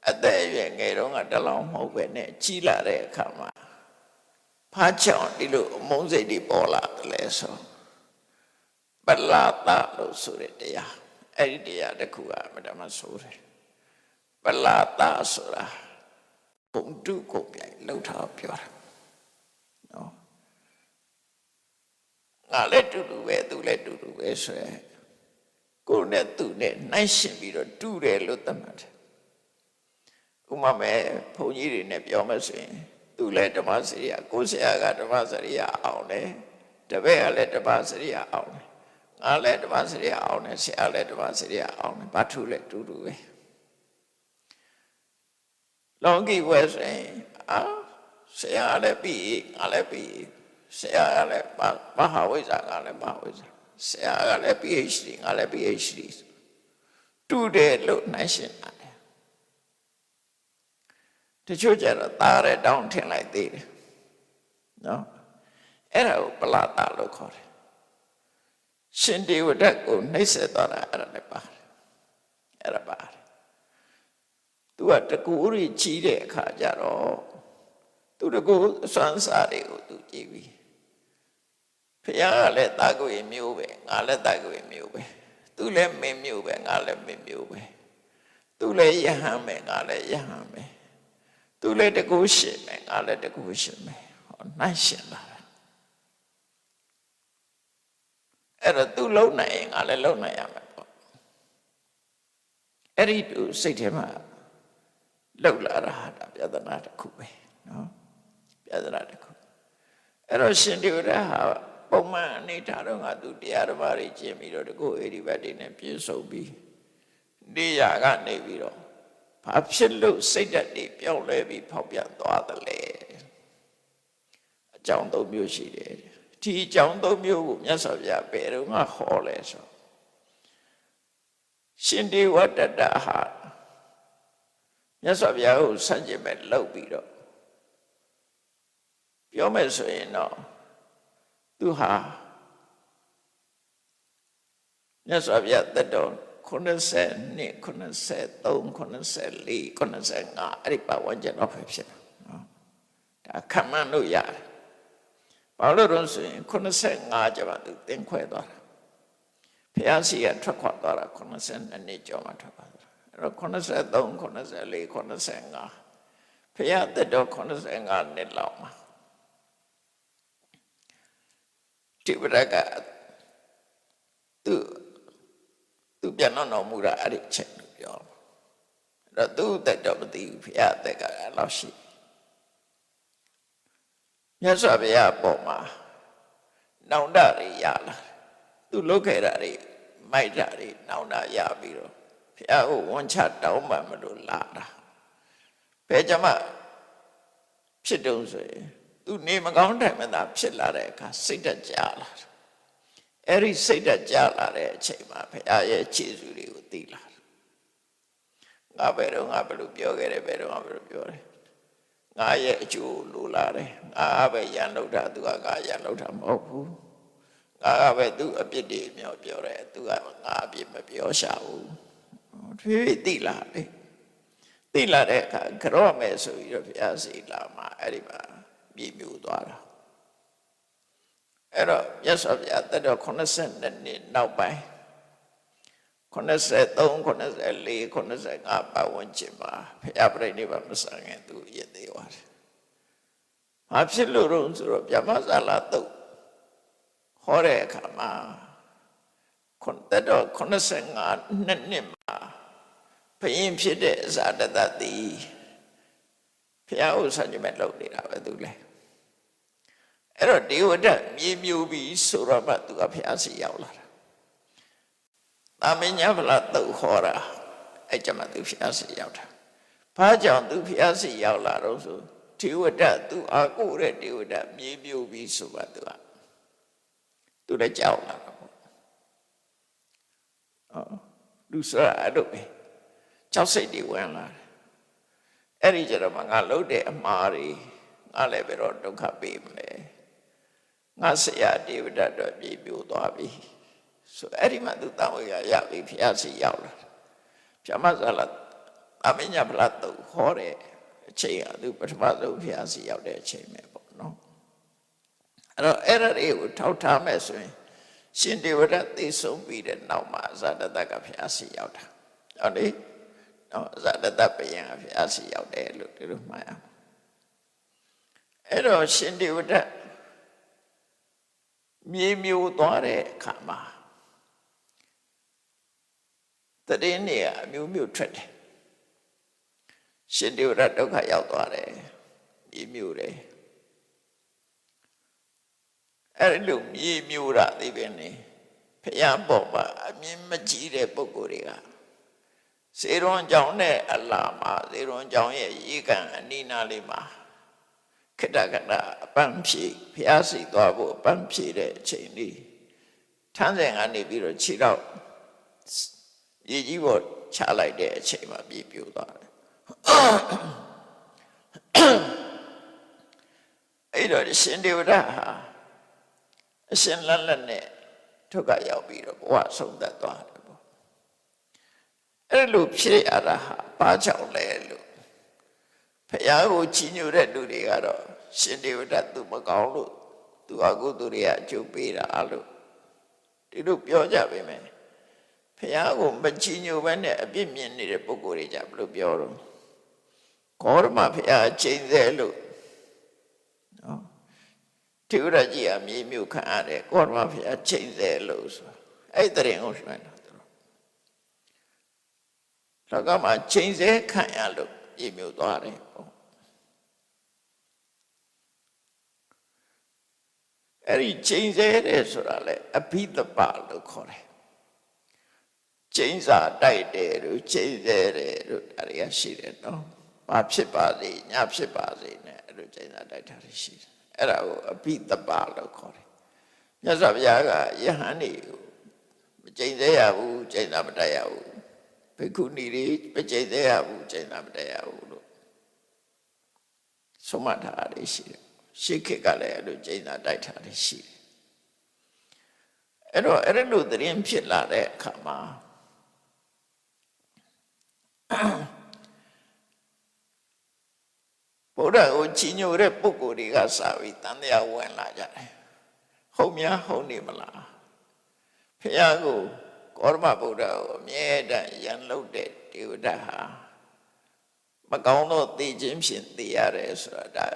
အသက်အရွယ်ငယ်တော့ကတလောင်မဟုတ်ပဲနဲ့ကြီးလာတဲ့အခါမှာဖားချောင်းဒီလိုအမုန်းစိတ်တွေပေါ်လာတယ်လဲဆိုပလာတလို့ဆိုတဲ့တရားအဲ့ဒီတရားတစ်ခုကအမှန်တမ်းဆိုတယ်ပလာတဆိုတာဘုံတုကုန်ပြိုင်လောက်ထားပြောတာနော်ငါလည်းတူတူပဲသူ လည်းတူတူပဲဆိုရယ်ကိုယ်နဲ့သူနဲ့နှိုင်းရှင်ပြီးတော့တူတယ်လို့သတ်မှတ်တယ်ဥမာမဲ့ဘုန်းကြီးတွေနဲ့ပြောမယ်ဆိုရင်သူလည်းဓမ္မစရိယကိုယ်ဆရာကဓမ္မစရိယအောင်တယ်တပည့်ကလည်းဓမ္မစရိယအောင်တယ်ငါလည်းဓမ္မစရိယအောင်တယ်ဆရာလည်းဓမ္မစရိယအောင်တယ်ဘာထူးလဲတူတူပဲလောကီဝဲဆိုရင်ဆရာလည်းပြီးငါလည်းပြီးဆရာကလည်းမဟာဝိဇ္ဇာကလည်းမဟာဝိဇ္ဇာဆရာကလည်း PhD ငါလည်း PhD တူတယ်လို့နှိုင်းရှင်တယ်တချို့ကျတော့သားတဲ့တောင်းထင်လိုက်သေးတယ်နော်အဲ့ဒါကိုပလာတာလို့ခေါ်တယ်ရှင်ဒေဝဒတ်ကိုနှိပ်စက်သွားတာအဲ့ဒါလည်းပါတယ်အဲ့ဒါပါတယ်သူကတကူရီကြီးတဲ့အခါကျတော့သူတကူအစွမ်းစားတွေကိုသူကြည့်ပြီးဖခင်ကလည်းတာကိုရင်မျိုးပဲငါလည်းတာကိုရင်မျိုးပဲသူလည်းမင်းမျိုးပဲငါလည်းမင်းမျိုးပဲသူလည်းယဟန်ပဲငါလည်းယဟန်ပဲသူလည်းတကူရှင်ပဲငါလည်းတကူရှင်ပဲဟောနှိုင်းရှင်လာတာအဲ့တော့သူလုံနိုင်ရင်ငါလည်းလုံနိုင်ရမယ်ပေါ့အဲ့ဒီသူစိတ်ထဲမှာလောက်လာတာဒါပြဿနာတစ်ခုပဲနော်ပြဿနာတစ်ခုအဲ့တော့ရှင်ဒေဝရဟာပုံမှန်အနေထားတော့ငါသူတရားတော်ဘာတွေကျင့်ပြီးတော့တကူအေဒီဘတ်တွေနဲ့ပြည့်စုံပြီးနေရာကနေပြီးတော့ဘာဖြစ်လို့စိတ်ဓာတ်တွေပြောင်းလဲပြီးဖောက်ပြန်သွားသလဲအကြောင်း၃မျိုးရှိတယ်ဒီအကြောင်း၃မျိုးကိုမြတ်စွာဘုရားဘယ်တော့မှဟောလဲဆိုရှင်ဒေဝတ္တဟာမြတ်စွာဘုရားကိုဆန့်ကျင်မဲ့လှုပ်ပြီးတော့ပြောမယ်ဆိုရင်တော့သူဟာမြတ်စွာဘုရားတတ်တော်92 93 94 95အဲ့ဒီပါဝင်ကျတော့ဖြစ်တယ်နော်ဒါခံမှန်းလို့ရတယ်ဘာလို့လဲဆိုရင်95ကျမှသူသင်ခွဲသွားတာဘုရားရှိခိုးထွက်ခွာသွားတာ92နှစ်ကျော်မှထွက်သွားတာအဲ့တော့93 94 95ဘုရားတတ်တော်95နှစ်လောက်မှာတိပရကသူပြန်တော့မူတာအဲ့ဒီချက်လို့ပြောအဲ့တော့သူ့တက်တော့မသိဘူးဘုရားတက်ကအဲ့လောက်ရှိမြတ်စွာဘုရားပေါ်မှာနောင်တတွေရလာသူလုတ်ခဲ့တာတွေမိုက်တာတွေနောင်တရပြီးတော့ဘုရားကိုဝန်ချတောင်းပန်မလို့လာတာဘယ်ကြမှာဖြစ်တုံးဆိုရင်သူနေမကောင်းတိုင်းမှာဖြစ်လာတဲ့အခါစိတ်ဓာတ်ကြလာတယ်အဲ့ဒီစိတ်ဓာတ်ကြလာတဲ့အချိန်မှာဘုရားရဲ့ခြေစွတွေကိုသိလာတယ်ငါဘယ်တော့ငါဘယ်လိုပြောခဲ့တယ်ဘယ်တော့ငါဘယ်လိုပြောတယ်ငါရဲ့အကျိုးလိုလာတယ်ငါပဲရန်လောက်တာသူကငါရန်လောက်တာမဟုတ်ဘူးငါကပဲသူအပြစ်တွေမြောက်ပြောတယ်သူကငါအပြစ်မပြောရှာဘူးထွေးသိလာတယ်သိလာတဲ့အခါကြော့မယ်ဆိုပြီးတော့ဘုရားစီလာမှာအဲ့ဒီမှာပြည်ပြူသွားတာအဲ့တော့မြတ်စွာဘုရားတက်တော့82နှစ်နောက်ပိုင်း83 84 85ပတ်ဝန်းကျင်မှာဘုရားပြိဋိဘမဆန်ခင်သူရည်သေးသွားတယ်။ဘာဖြစ်လို့တော့ဆိုတော့ဗျမဇာလာတုတ်ဟောတဲ့အခါမှာတက်တော့85နှစ်မှာဘုရင်ဖြစ်တဲ့ဇာတတတိဘုရားဥစ္စာကြီးမဲ့လုပ်နေတာပဲသူလည်းအဲ့တော့ဒေဝဒတ်မြေမြူပြီးဆိုတော့မှသူကဘုရားစီရောက်လာတာသာမညဗလာတုတ်ခေါ်တာအဲ့ကြမှာသူဘုရားစီရောက်တာဘာကြောင့်သူဘုရားစီရောက်လာတော့ဆိုဒေဝဒတ်သူအာကိုတဲ့ဒေဝဒတ်မြေမြူပြီးဆိုပါသူလည်းကြောက်လာတာပေါ့လူစားအဲ့လိုပဲကြောက်စိတ်တွေဝင်လာတယ်အဲ့ဒီကြတော့မှငါလှုပ်တဲ့အမှားတွေငါလည်းပဲတော့ဒုက္ခပေးမလဲငါဆရာဒေဝဒတ်တော့ပြေပြိုသွားပြီဆိုအဲ့ဒီမှာသူတောင်းဝရရပြီဖျားစီရောက်လာဗျမဇာလာအမညဗလာတုတ်ခေါ်တဲ့အချိန်ကသူပထမဆုံးဖျားစီရောက်တဲ့အချိန်ပဲပေါ့နော်အဲ့တော့အဲ့ဒါတွေကိုထောက်ထားမယ်ဆိုရင်ရှင်ဒေဝဒတ်သိဆုံးပြီးတဲ့နောက်မှာဇာတတကဖျားစီရောက်တာဟုတ်လေနော်ဇာတတပယံဖျားစီရောက်တယ်လို့ဒီလိုမှတ်ရအောင်အဲ့တော့ရှင်ဒေဝဒတ် မြေမျိုးသွားတဲ့အခါမှာတရင်နေအမျိုးမျိုးထွက်တယ်ရှင်တေဝရဒုက္ခရောက်သွားတယ်မြေမျိုးတယ်အဲ့လိုမြေမျိုးတာသိပဲနေဖယားပေါ်မှာအမြင်မကြည့်တဲ့ပုဂ္ဂိုလ်တွေကစေရွန်ကြောင့်နဲ့အလားမှာစေရွန်ကြောင့်ရဲ့ရေကန်အနိနာလေးမှာခိတ္တကနာအပန်းဖြေဖယားစီသွားဖို့အပန်းဖြေတဲ့အချိန်လေးထန်းစဉ်ကနေပြီးတော့ခြေတော့ရေကြီးပေါ်ချလိုက်တဲ့အချိန်မှာပြေပြိုသွားတယ်အဲ့တော့ရှင်ဒေဝရဟာအရှင်လတ်လတ်နဲ့ဒုက္ခရောက်ပြီးတော့ဘဝဆုံးသက်သွားတယ်ပေါ့အဲ့လိုဖြစ်ရတာဟာဘာကြောင့်လဲလို့ဖယားကိုချီးညိုတဲ့လူတွေကတော့ရှင်ဒေဝရသူမကောင်းလို့သူအကုသိုလ်တွေကအကျိုးပေးတာလို့ဒီလိုပြောကြပါမယ်ဖယားကိုမချီးညိုဘဲနဲ့အပြစ်မြင်နေတဲ့ပုဂ္ဂိုလ်တွေကြဘယ်လိုပြောတော့ကောရမဖယားချိန်သေးလို့နော်ထေဝရကြီးအမြေမြုပ်ခံရတယ်ကောရမဖယားချိန်သေးလို့ဆိုအဲ့တရင်ကိုရွှင်တာလောကမှာချိန်သေးခံရလို့မြေမြုပ်သွားတယ်ပေါ့အဲ့ဒီချိန်သေးတယ်ဆိုတာလေအဘိဓပလို့ခေါ်တယ်ချိန်စာတိုက်တယ်လို့ချိန်သေးတယ်လို့ဒါတွေကရှိတယ်နော်ဘာဖြစ်ပါစေညဖြစ်ပါစေနဲ့အဲ့လိုချိန်စာတိုက်တာရှိတယ်အဲ့ဒါကိုအဘိဓပလို့ခေါ်တယ်မြတ်စွာဘုရားကယဟန်တွေကိုမချိန်သေးရဘူးချိန်စာမတိုက်ရဘူးဘိက္ခုနီတွေမချိန်သေးရဘူးချိန်စာမတိုက်ရဘူးလို့ဆုံးမထားတာရှိတယ်ရှေးခေတ်ကလည်းအဲ့လိုချိန်စာတိုက်ထားတယ်ရှိတယ်အဲ့တော့အဲ့လိုသတင်းဖြစ်လာတဲ့အခါမှာဘုရားကိုချီးညိုတဲ့ပုဂ္ဂိုလ်တွေကစပြီးတန်တရားဝင်လာကြတယ်ဟုတ်များဟုတ်နေမလားဖခင်ကိုကောရမဗုဒ္ဓကိုအမြဲတမ်းရန်လုပ်တဲ့ဒေဝဒဟာမကောင်းတော့သိခြင်းဖြင့်သိရတယ်ဆိုတာဒါ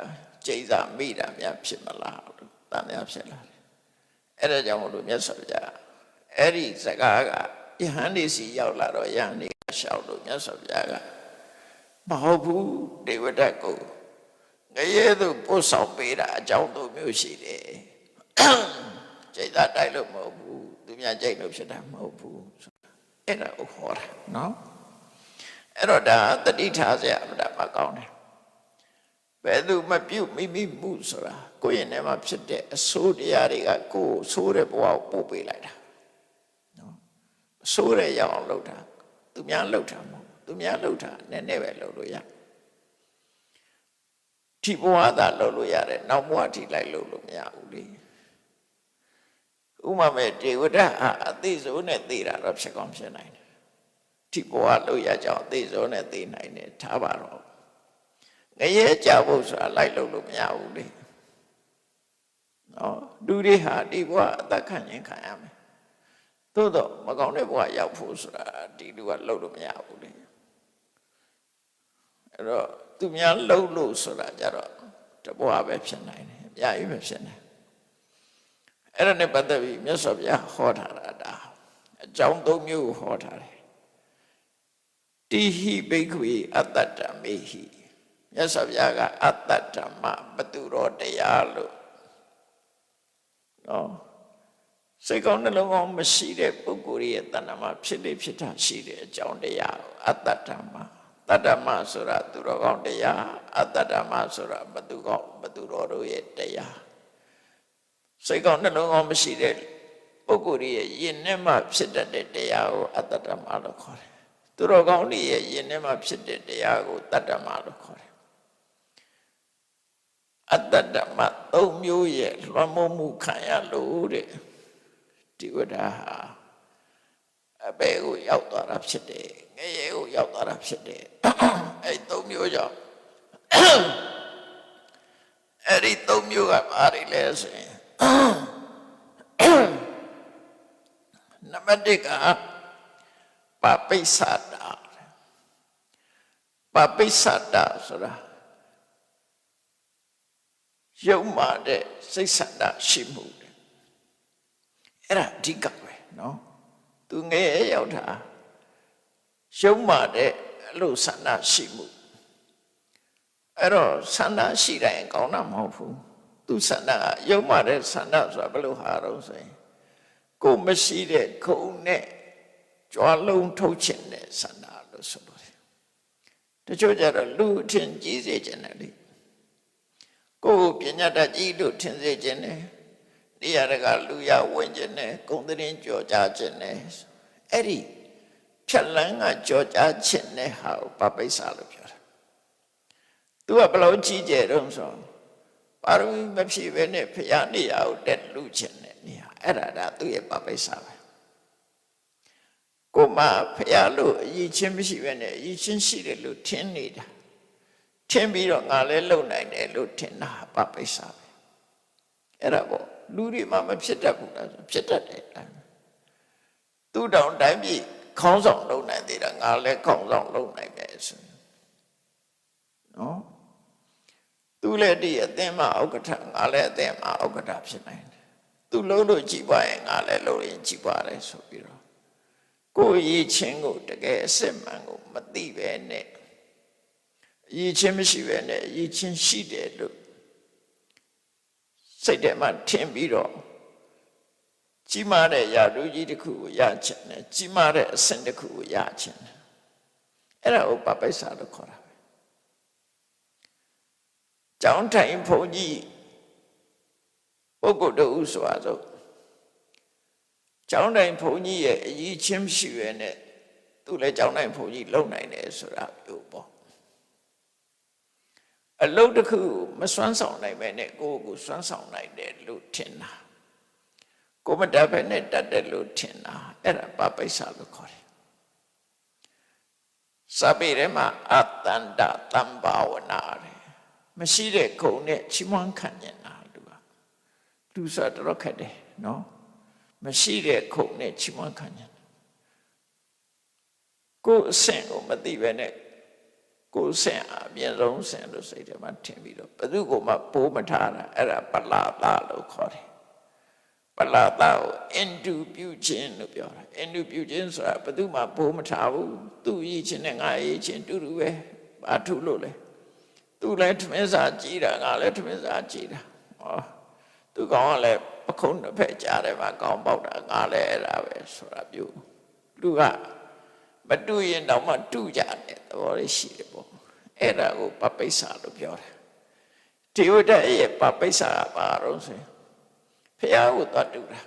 ကျိန်းစာမိတာများဖြစ်မလားလို့တန်တရားဖြစ်လာတယ်အဲ့ဒါကြောင့်မလို့မြတ်စွာဘုရားအဲ့ဒီစကားကယဟန်ဒီစီရောက်လာတော့ယဟန်ဒီရှောက်လို့မြတ်စွာဘုရားကမဟုတ်ဘူးဒေဝဒကိုငရဲသူပို့ဆောင်ပေးတာအကြောင်းတို့မျိုးရှိတယ်ကျိတ်သာတိုက်လို့မဟုတ်ဘူးသူများကျိတ်လို့ဖြစ်တာမဟုတ်ဘူးအဲ့ဒါကိုခေါ်တာနော်အဲ့တော့ဒါတတိထားစရာအမှန်တမ်းကောင်းတယ်ဘယ်သူမပြုတ်မိမိမှုဆိုတာကိုယ့်ရင်ထဲမှာဖြစ်တဲ့အဆိုးတရားတွေကကိုယ်ဆိုးတဲ့ဘဝကိုပို့ပေးလိုက်တာနော်ဆိုးတဲ့ရောက်အောင်လုပ်တာသူများလုပ်တာမဟုတ်သူများလုပ်တာနည်းနည်းပဲလုပ်လို့ရဒီဘဝသာလုပ်လို့ရတယ်နောက်ဘဝထိလိုက်လုပ်လို့မရဘူးလေဥမာမဲ့ဒေဝဒအသိစိုးနဲ့သိတာတော့ဖြစ်ကောင်းဖြစ်နိုင်တယ်ဒီဘဝလုပ်ရကြအောင်အသိစိုးနဲ့သိနိုင်တယ်ထားပါတော့ငရဲကြဖို့ဆိုတာလိုက်လုပ်လို့မရဘူးလေနော်လူတွေဟာဒီဘဝအသက်ခံရင်ခံရမယ်သို့တော့မကောင်းတဲ့ဘဝရောက်ဖို့ဆိုတာဒီလူကလုပ်လို့မရဘူးလေအဲ့တော့သူများလှုပ်လို့ဆိုတာကြတော့တဘွားပဲဖြစ်နိုင်တယ်အများကြီးပဲဖြစ်နိုင်အဲ့ဒါနဲ့ပတ်သက်ပြီးမြတ်စွာဘုရားဟောထားတာဒါအကြောင်း၃မျိုးကိုဟောထားတယ်တိဟိဘိက္ခွေအတ္တဓမ္မေဟိမြတ်စွာဘုရားကအတ္တဓမ္မပတုရောတရားလို့နော်စိတ်ကောင်းနှလုံးကောင်းမရှိတဲ့ပုဂ္ဂိုလ်ရဲ့တဏ္ဍာမှာဖြစ်လေဖြစ်တာရှိတဲ့အကြောင်းတရားကိုအတ္တဓမ္မတတ္တမဆိုတာသူတော်ကောင်းတရားအတ္တဓမ္မဆိုတာဘသူကောင်းဘသူတော်တို့ရဲ့တရားစိတ်ကောင်းနှလုံးကောင်းမရှိတဲ့ပုဂ္ဂိုလ်ရဲ့ယင်နဲ့မှဖြစ်တတ်တဲ့တရားကိုအတ္တဓမ္မလို့ခေါ်တယ်သူတော်ကောင်းတွေရဲ့ယင်နဲ့မှဖြစ်တဲ့တရားကိုတတ္တမလို့ခေါ်တယ်အတ္တဓမ္မ၃မျိုးရဲ့လွှမ်းမိုးမှုခံရလို့တဲ့ဒီဝဒဟာအဘယ်ကိုရောက်သွားတာဖြစ်တယ်ငရဲကိုရောက်သွားတာဖြစ်တယ်အဲ့၃မျိုးကြောင့်အဲ့ဒီ၃မျိုးကဘာတွေလဲဆိုရင်နံပါတ်၁ကပပိစ္ဆတာပပိစ္ဆတာဆိုတာယုံမာတဲ့စိတ်ဆန္ဒရှိမှု အဲ့ဒါအဓိကပဲနော်သူငယ်ရောက်တာရှုံးမာတဲ့အလို့ဆန္ဒရှိမှုအဲ့တော့ဆန္ဒရှိတိုင်းကောင်းတာမဟုတ်ဘူးသူဆန္ဒကယုံမာတဲ့ဆန္ဒဆိုတာဘယ်လိုဟာတော့ဆိုရင်ကိုမရှိတဲ့ခုံနဲ့ကြွားလုံးထုတ်ချင်တဲ့ဆန္ဒလို့ဆိုလို့တချို့ကြတော့လူအထင်ကြီးစေချင်တယ်လေကိုယ်ပညာတတ်ကြီးလို့ထင်စေချင်တယ်နေရာတကာလူရဝင်ချင်တယ်ဂုဏ်သတင်းကြော်ကြားချင်တယ်အဲ့ဒီဖြတ်လန်းကကြော်ကြားချင်တဲ့ဟာကိုပပိစ္ဆာလို့ပြောတာသူကဘယ်လိုကြီးကျယ်တော့ဆိုပါရမီမဖြည့်ပဲနဲ့ဖရာနေရာကိုတက်လူချင်တဲ့နေရာအဲ့ဒါသူ့ရဲ့ပပိစ္ဆာပဲကိုမဖရာလို့အရေးချင်းမရှိပဲနဲ့အရေးချင်းရှိတယ်လို့ထင်နေတာထင်ပြီးတော့ငါလည်းလုံနိုင်တယ်လို့ထင်တာပပိစ္ဆာပဲအဲ့ဒါပေါ့လူတွေမှမဖြစ်တတ်ဘူးလားဆိုဖြစ်တတ်တယ်သူတောင်တိုင်းပြည်ခေါင်းဆောင်လုပ်နိုင်သေးတာငါလည်းခေါင်းဆောင်လုပ်နိုင်မယ်ဆိုနော်သူလည်းဒီအသင်းမှာဥက္ကဋ္ဌငါလည်းအသင်းမှာဥက္ကဋ္ဌဖြစ်နိုင်တယ်သူလုံးလို့ကြည်ပွားရင်ငါလည်းလုံးရင်ကြည်ပွားတယ်ဆိုပြီးတော့ကိုယ်ရည်ချင်းကိုတကယ်အစစ်မှန်ကိုမသိပဲနဲ့ရည်ချင်းမရှိပဲနဲ့ရည်ချင်းရှိတယ်လို့စိတ်ထဲမှာထင်ပြီးတော့ကြီးမားတဲ့ရာထူးကြီးတစ်ခုကိုရချင်တယ်ကြီးမားတဲ့အဆင့်တစ်ခုကိုရချင်တယ်အဲ့ဒါကိုပပိစ္ဆာလို့ခေါ်တာပဲကျောင်းထိုင်ဘုန်းကြီးပုဂ္ဂိုလ်တို့ဆိုတာဆိုကျောင်းတိုင်ဘုန်းကြီးရဲ့အရေးချင်းရှိရနဲ့သူလည်းကျောင်းတိုင်ဘုန်းကြီးလုံနိုင်တယ်ဆိုတာပြောပေါ့အလုပ်တစ်ခုမစွမ်းဆောင်နိုင်ပဲနဲ့ကိုယ့်ကိုစွမ်းဆောင်နိုင်တယ်လို့ထင်တာကိုမတတ်ပဲနဲ့တတ်တယ်လို့ထင်တာအဲ့ဒါပပိစ္ဆာလို့ခေါ်တယ်စာပေထဲမှာအတ္တန္တတံဘာဝနာတဲ့မရှိတဲ့ခုံနဲ့ချီးမွမ်းခံနေတာလူဆိုတာတော့ခက်တယ်နော်မရှိတဲ့ခုံနဲ့ချီးမွမ်းခံနေတာကိုယ်အဆင့်ကိုမသိပဲနဲ့ကိုယ်ဆင့်အမြင့်ဆုံးဆင့်လို့စိတ်ထဲမှာထင်ပြီးတော့ဘယ်သူကမှပိုးမထားတာအဲ့ဒါပလာသလို့ခေါ်တယ်ပလာသကိုအင်တူပြုခြင်းလို့ပြောတာအင်တူပြုခြင်းဆိုတာဘယ်သူမှပိုးမထားဘူးသူ့ရည်ချင်းနဲ့ငါရည်ချင်းတူတူပဲဘာထူလို့လဲသူလည်းထမင်းစားကြည်တာငါလည်းထမင်းစားကြည်တာဟောသူကောင်ကလည်းပခုံးတစ်ဖက်ကြားတယ်မှာကောင်းပေါက်တာငါလည်းအဲ့ဒါပဲဆိုတာပြုလူကမတူရင်တော့မှတူကြတယ်သဘောလေးရှိတယ်ပေါ့အဲ့ဒါကိုပပိစ္ဆာလို့ပြောတယ်ဒီဝတ္တရဲ့ပပိစ္ဆာကဘာလို့ဆိုဖះကိုသွားတူတာ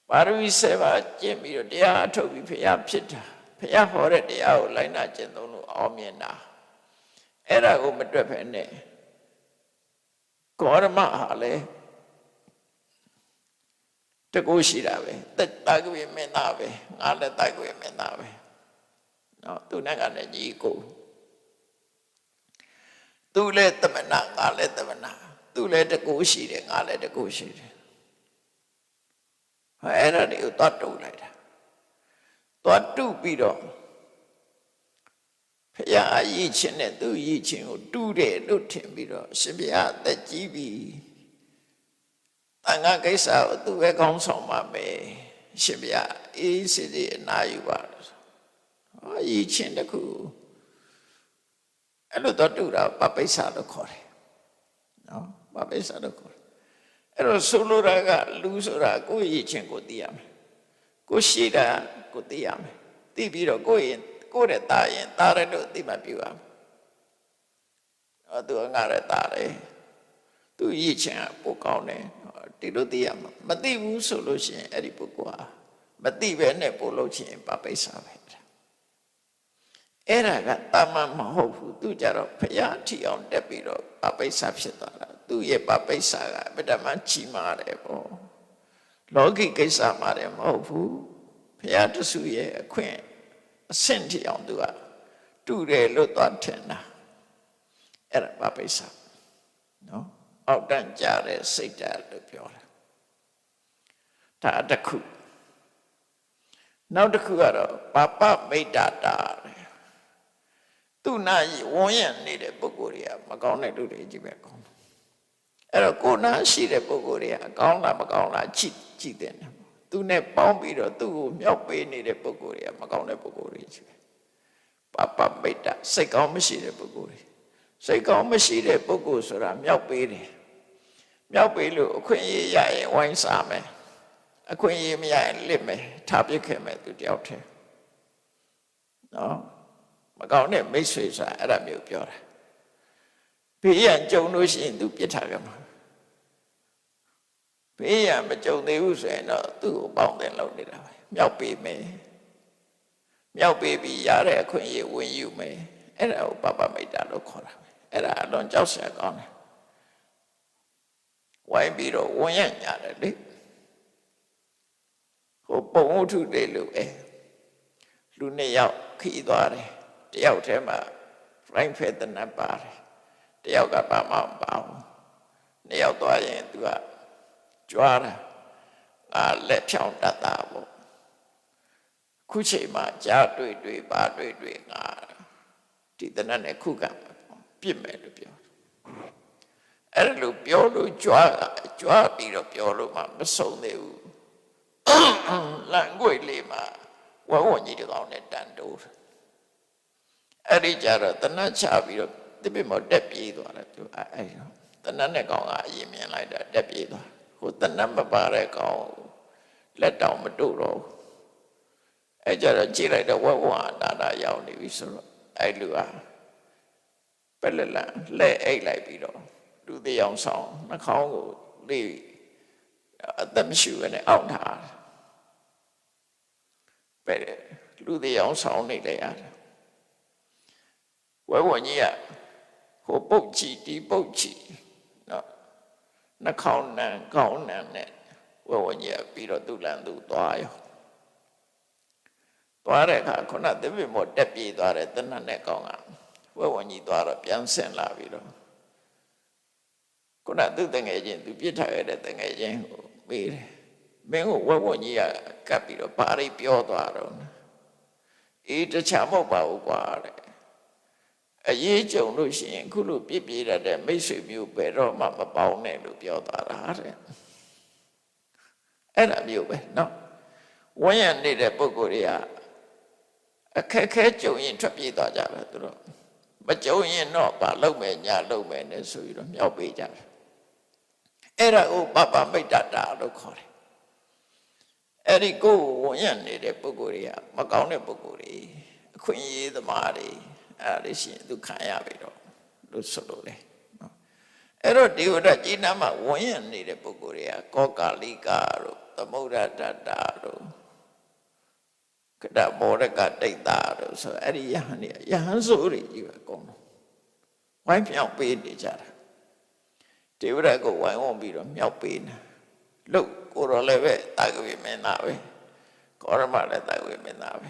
ပါရမီ7ပါးကျင့်ပြီးတော့တရားအထုတ်ပြီးဖះဖြစ်တာဖះဟောတဲ့တရားကိုလိုက်နာကျင့်သုံးလို့အောင်မြင်တာအဲ့ဒါကိုမတွက်ဖ ೇನೆ ကောရမဟာလေတကူရှိတာပဲတာကွေမင်းသားပဲငါလည်းတာကွေမင်းသားပဲနော်သူနဲ့ကလည်းညီကိုသူလည်းတမနာငါလည်းတမနာသူလည်းတကူရှိတယ်ငါလည်းတကူရှိတယ်အဲ့ဒါတွေကိုသွားတူလိုက်တာသွားတူပြီးတော့ဖရာရည်ချင်းနဲ့သူ့ရည်ချင်းကိုတူတယ်လို့ထင်ပြီးတော့ရှင်ဘုရားအသက်ကြီးပြီတန်ခါကိစ္စကိုသူပဲကောင်းဆောင်ပါမယ်ရှင်ဘုရားအေးစစ်စစ်အနာယူပါရည်ချင်းတခုအဲ့လိုတော့တူတာပပိစ္ဆာလို့ခေါ်တယ်နော်ပပိစ္ဆာလို့ခေါ်တယ်အဲ့တော့ဆိုလိုတာကလူဆိုတာကိုယ့်ရည်ချင်းကိုသိရမယ်ကိုရှိတာကိုသိရမယ်သိပြီးတော့ကိုယ့်ရဲ့တာရင်တာရလို့သိမှပြုရမယ်သူငါရတာတယ်သူရည်ချင်းပိုကောင်းတယ်ဒီလိုသိရမှာမသိဘူးဆိုလို့ရှိရင်အဲ့ဒီပုဂ္ဂိုလ်ဟာမသိပဲနဲ့ပို့လို့ရှိရင်ပပိစ္ဆာပဲအဲ့ဒါကတာမန်မဟုတ်ဘူးသူကြတော့ဖရာထီအောင်တက်ပြီးတော့ပပိစ္ဆာဖြစ်သွားတာသူရဲ့ပပိစ္ဆာကဗဒမကြီးမားတယ်ပေါ့လောကီကိစ္စမှာလည်းမဟုတ်ဘူးဖရာတဆူရဲ့အခွင့်အဆင့်ထီအောင်သူကတူတယ်လို့သွားထင်တာအဲ့ဒါပပိစ္ဆာနော်အောက်တန်းကြတဲ့စိတ်ဓာတ်လို့ပြောတာဒါတစ်ခုနောက်တစ်ခုကတော့ပပမိတ်တာသူနာဝန်းရံနေတဲ့ပုဂ္ဂိုလ်တွေကမကောင်းတဲ့လူတွေကြီးပဲကောင်းအဲ့တော့ကိုနာရှိတဲ့ပုဂ္ဂိုလ်တွေကအကောင်းလားမကောင်းလားကြည့် ကြည့်တယ်သူနဲ့ပေါင်းပြီးတော့သူ့ကိုမြောက်ပေးနေတဲ့ပုဂ္ဂိုလ်တွေကမကောင်းတဲ့ပုဂ္ဂိုလ်တွေကြီးပပမိတ်တစိတ်ကောင်းမရှိတဲ့ပုဂ္ဂိုလ်တွေစိတ်ကောင်းမရှိတဲ့ပုဂ္ဂိုလ်ဆိုတာမြောက်ပေးတယ်မြောက်ပေးလို့အခွင့်အရေးရရင်ဝိုင်းစားမယ်အခွင့်အရေးမရရင်လစ်မယ်ထားပစ်ခဲ့မယ်သူတယောက်တည်းနော်မကောင်းတဲ့မိတ်ဆွေဆိုတာအဲ့ဒါမျိုးပြောတာဘေးရန်ကြုံလို့ရှိရင်သူပြစ်ထားကြမှာဘေးရန်မကြုံသေးဘူးဆိုရင်တော့သူ့ကိုပေါင်းတယ်လုပ်နေတာပဲမြောက်ပေးမယ်မြောက်ပေးပြီးရတဲ့အခွင့်အရေးဝင်ယူမယ်အဲ့ဒါကိုပပမိတ်တာလို့ခေါ်တာပဲအဲ့ဒါအလွန်ကြောက်စရာကောင်းတယ်ဝိုင်းပြီးတော့ဝင်ရညာတယ်လေဟိုပုံဝတ္ထုတွေလို့ပဲလူနှစ်ယောက်ခီးသွားတယ်တယောက်တည်းမှာရိုင်းဖဲတနပ်ပါတယ်တယောက်ကပါမပါဘူးနှစ်ယောက်သွားရင်သူကကြွားတာလက်ဖြောင်းတတ်တာပေါ့ခုချိန်မှာကြားတွေ့ပါတွေ့ငါဒီတနတ်နဲ့ခုကပြစ်မယ်လို့ပြောအဲ့လိုပြောလို့ကြွားပြီးတော့ပြောလို့မှမဆုံးသေးဘူးလမ်းကွေလေးမှာဝဝကြီးတကောင်နဲ့တန်တိုးအဲ့ဒီကြတော့တနတ်ချပြီးတော့တပိမောတက်ပြေးသွားတယ်သူအဲ့တနတ်နဲ့ကောင်ကအရင်မြင်လိုက်တာတက်ပြေးသွားဟိုတနတ်မပါတဲ့ကောင်လက်တောင်မတို့တော့အဲ့ကြတော့ကြည့်လိုက်တော့ဝဝနာရောက်နေပြီဆိုတော့အဲ့လူကပက်လက်လက်အိတ်လိုက်ပြီးတော့လူသေးအောင်ဆောင်နှာခေါင်းကိုလေးအသက်မရှိဘဲနဲ့အောင့်ထားပဲလူသေးအောင်ဆောင်နေလေရတယ်ဝဝကြီးကဟိုပုတ်ချီဒီပုတ်ချီနော်နှာခေါင်းနံခေါင်းနံနဲ့ဝဝကြီးကပြီးတော့သူ့လန်သူသွားရောသွားတဲ့အခါခုနသပိမောတက်ပြေးသွားတဲ့တနတ်နဲ့ကောင်ကဝဝကြီးသွားတော့ပြန်ဆင်လာပြီးတော့ခုနသူ့တငယ်ချင်းသူပြစ်ထားရတဲ့တငယ်ချင်းကိုမေးတယ်မင်းကိုဝဝကြီးကကပ်ပြီးတော့ဘာတွေပြောသွားတော့အေးတခြားမဟုတ်ပါဘူးကွာတဲ့အရေးကြုံလို့ရှိရင်ခုလိုပြစ်ပြေးရတဲ့မိတ်ဆွေမျိုးဘယ်တော့မှမပေါင်းနဲ့လို့ပြောသွားတာတဲ့အဲ့ဒါမျိုးပဲနော်ဝန်းရံနေတဲ့ပုဂ္ဂိုလ်တွေကအခက်ခဲကြုံရင်ထွက်ပြေးသွားကြတယ်သူတို့မကြုံရင်တော့ဘာလုပ်မယ်ညာလုပ်မယ်နဲ့ဆိုပြီးတော့မြောက်ပေးကြတယ်အဲ့ဒါကိုပပမိတ်တာလို့ခေါ်တယ်အဲ့ဒီကိုယ်ဝင်ရနေတဲ့ပုဂ္ဂိုလ်တွေကမကောင်းတဲ့ပုဂ္ဂိုလ်တွေအခွင့်အရေးသမားတွေအဲ့ဒါရှင်သူခံရပြီတော့လို့ဆိုလို့လေနော်အဲ့တော့ဒီဝဒကြီးနားမှာဝင်ရနေတဲ့ပုဂ္ဂိုလ်တွေကကောကာလိကာတို့သမုဒ္ဒတတာတို့ကတမောရကတိတ်တာတို့ဆိုအဲ့ဒီယဟန်တွေယဟန်စိုးတွေကြီးပဲအကုန်လုံးဝိုင်းပြောင်းပေးနေကြတာဒီဝဒကိုဝိုင်းဝန်းပြီးတော့မြောက်ပေးနေလို့ကိုရောလည်းပဲတာကဝိမင်းသားပဲကောရမလည်းတာကဝိမင်းသားပဲ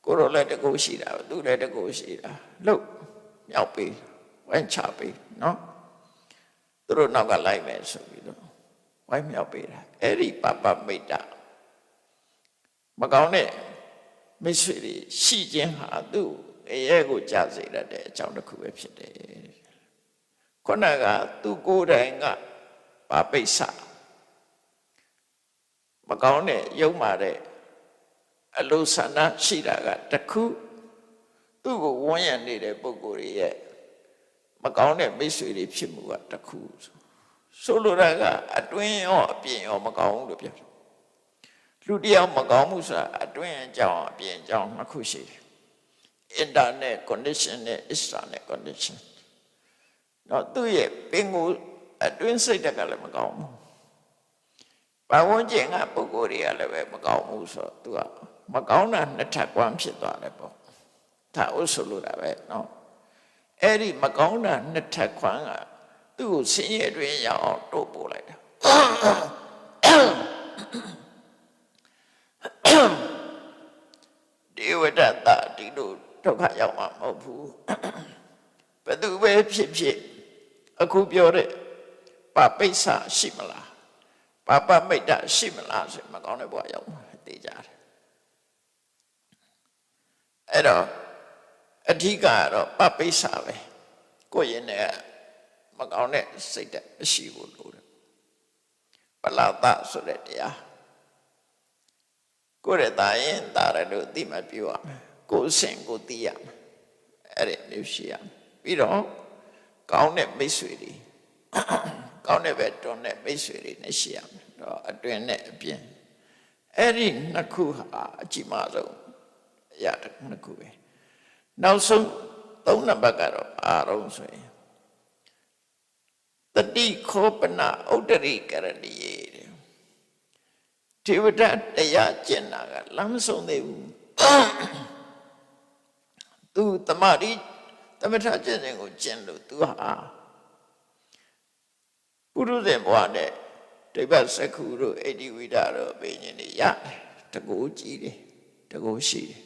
ကိုရောလည်းတကူရှိတာသူလည်းတကူရှိတာလို့မြောက်ပေးဝိုင်းချပေးနော်သူတို့နောက်ကလိုက်မယ်ဆိုပြီးတော့ဝိုင်းမြောက်ပေးတာအဲ့ဒီပပမိတ်တာမကောင်းတဲ့မိတ်ဆွေတွေရှိခြင်းဟာသူ့အရေးကိုကြားစေတဲ့အကြောင်းတစ်ခုပဲဖြစ်တယ်ခုနကသူကိုယ်တိုင်ကပါပိဿမကောင်းတဲ့ယုံမာတဲ့အလိုဆန္ဒရှိတာကတခုသူ့ကိုဝန်းရံနေတဲ့ပုဂ္ဂိုလ်ရဲ့မကောင်းတဲ့မိတ်ဆွေတွေဖြစ်မှုကတခုဆိုလိုတာကအတွင်းရောအပြင်ရောမကောင်းဘူးလို့ပြောတယ်လူတယောက်မကောင်းမှုဆိုတာအတွင်းအကြောင်းအပြင်အကြောင်းနှစ်ခုရှိတယ် internet condition နဲ့ external condition တော့သူ့ရဲ့ပင်ကိုအတွင်းစိတ်တက်ကလည်းမကောင်းဘူးဘာဝန်းကျင်ကပုဂ္ဂိုလ်တွေကလည်းပဲမကောင်းဘူးဆိုတော့သူကမကောင်းတာနှစ်ထပ်ကွမ်းဖြစ်သွားတယ်ပေါ့ဒါဥဆိုလိုတာပဲเนาะအဲ့ဒီမကောင်းတာနှစ်ထပ်ကွမ်းကသူ့ကိုဆင်းရဲတွင်ရအောင်တိုးပို့လိုက်တာဒီဝတ္တတာဒီလိုဒုက္ခရောက်မှာမဟုတ်ဘူးဘယ်သူပဲဖြစ်ဖြစ်အခုပြောတဲ့ပပိဿရှိမလားပပမိတ်တရှိမလားဆိုမကောင်းတဲ့ဘဝရောက်မှာသိကြတယ်အဲ့တော့အဓိကကတော့ပပိဿပဲကိုယ့်ရင်နဲ့မကောင်းတဲ့စိတ်ဓာတ်မရှိဘူးလို့ပ လာသဆိုတဲ့တရားကိုယ့်ရဲ့တာရင်တာရလို့သိမှပြောရမယ်ကိုယ်အစဉ်ကိုသိရမယ်အဲ့ဒီမျိုးရှိရမယ်ပြီးတော့ကောင်းတဲ့မိတ်ဆွေတွေကောင်းတဲ့ဘက်တွန်းတဲ့မိတ်ဆွေတွေနဲ့ရှိရမယ်တော့အတွင်နဲ့အပြင်အဲ့ဒီနှစ်ခုဟာအကြီးမားဆုံးအရာနှစ်ခုပဲနောက်ဆုံးသုံးနံပါတ်ကတော့အားလုံးဆိုရင်တတိခောပနဥဒ္ဒရိကရဏီယေဒေဝဒတရားကျင့်တာကလမ်းမဆုံးသေးဘူးသူတမတိသမထကျင့်စဉ်ကိုကျင့်လို့သူဟာပုရုဇဉ်ဘဝနဲ့ဒိဗ္ဗစက္ခုတို့အိတိဝိဒတို့အဘိညာဉ်တွေရတယ်တကူကြီးတယ်တကူရှိတယ်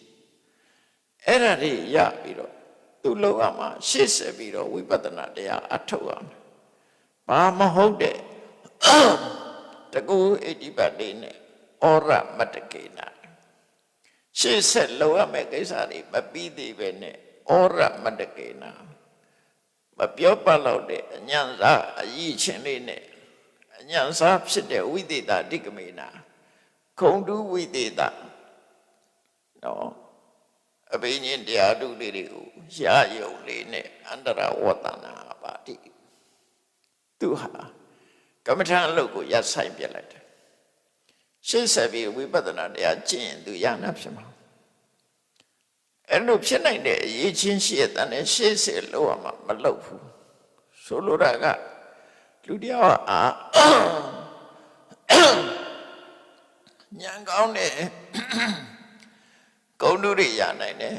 အဲ့ဒါတွေရပြီးတော့သူလောက်ရမှာရှေ့ဆက်ပြီးတော့ဝိပဿနာတရားအထုတ်ရမယ်ဘာမဟုတ်တဲ့တကူအိတိပတ်လေးနဲ့ဩရမတ္တကေနာရှေ့ဆက်လောက်ရမယ့်ကိစ္စတွေမပြီးသေးပဲနဲ့ဩရမတ္တကေနာမပြောပတ်လို့တဲ့အညံစားအရေးချင်းလေးနဲ့အညံစားဖြစ်တဲ့ဝိသေသတိကမေနာခုံတူးဝိသေသနော်အဘိညာဉ်တရားဓုလေးတွေကိုရယုံလေးနဲ့အန္တရာဝတ္တနာပါတိသူဟာကမ္မထာအလုပ်ကိုရပ်ဆိုင်ပြလိုက်တယ်ရှေ့ဆက်ပြီးဝိပဿနာတရားကျင့်ရင်သူရနာဖြစ်မှာအဲ့လိုဖြစ်နိုင်တဲ့အရေးချင်းရှိတဲ့တန်နဲ့ရှေ့ဆက်လို့ရမှာမလုပ်ဘူးဆိုလိုတာကလူတယောက်အာဉာဏ်ကောင်းတဲ့ဂုဏ်တို့တွေရနိုင်တယ်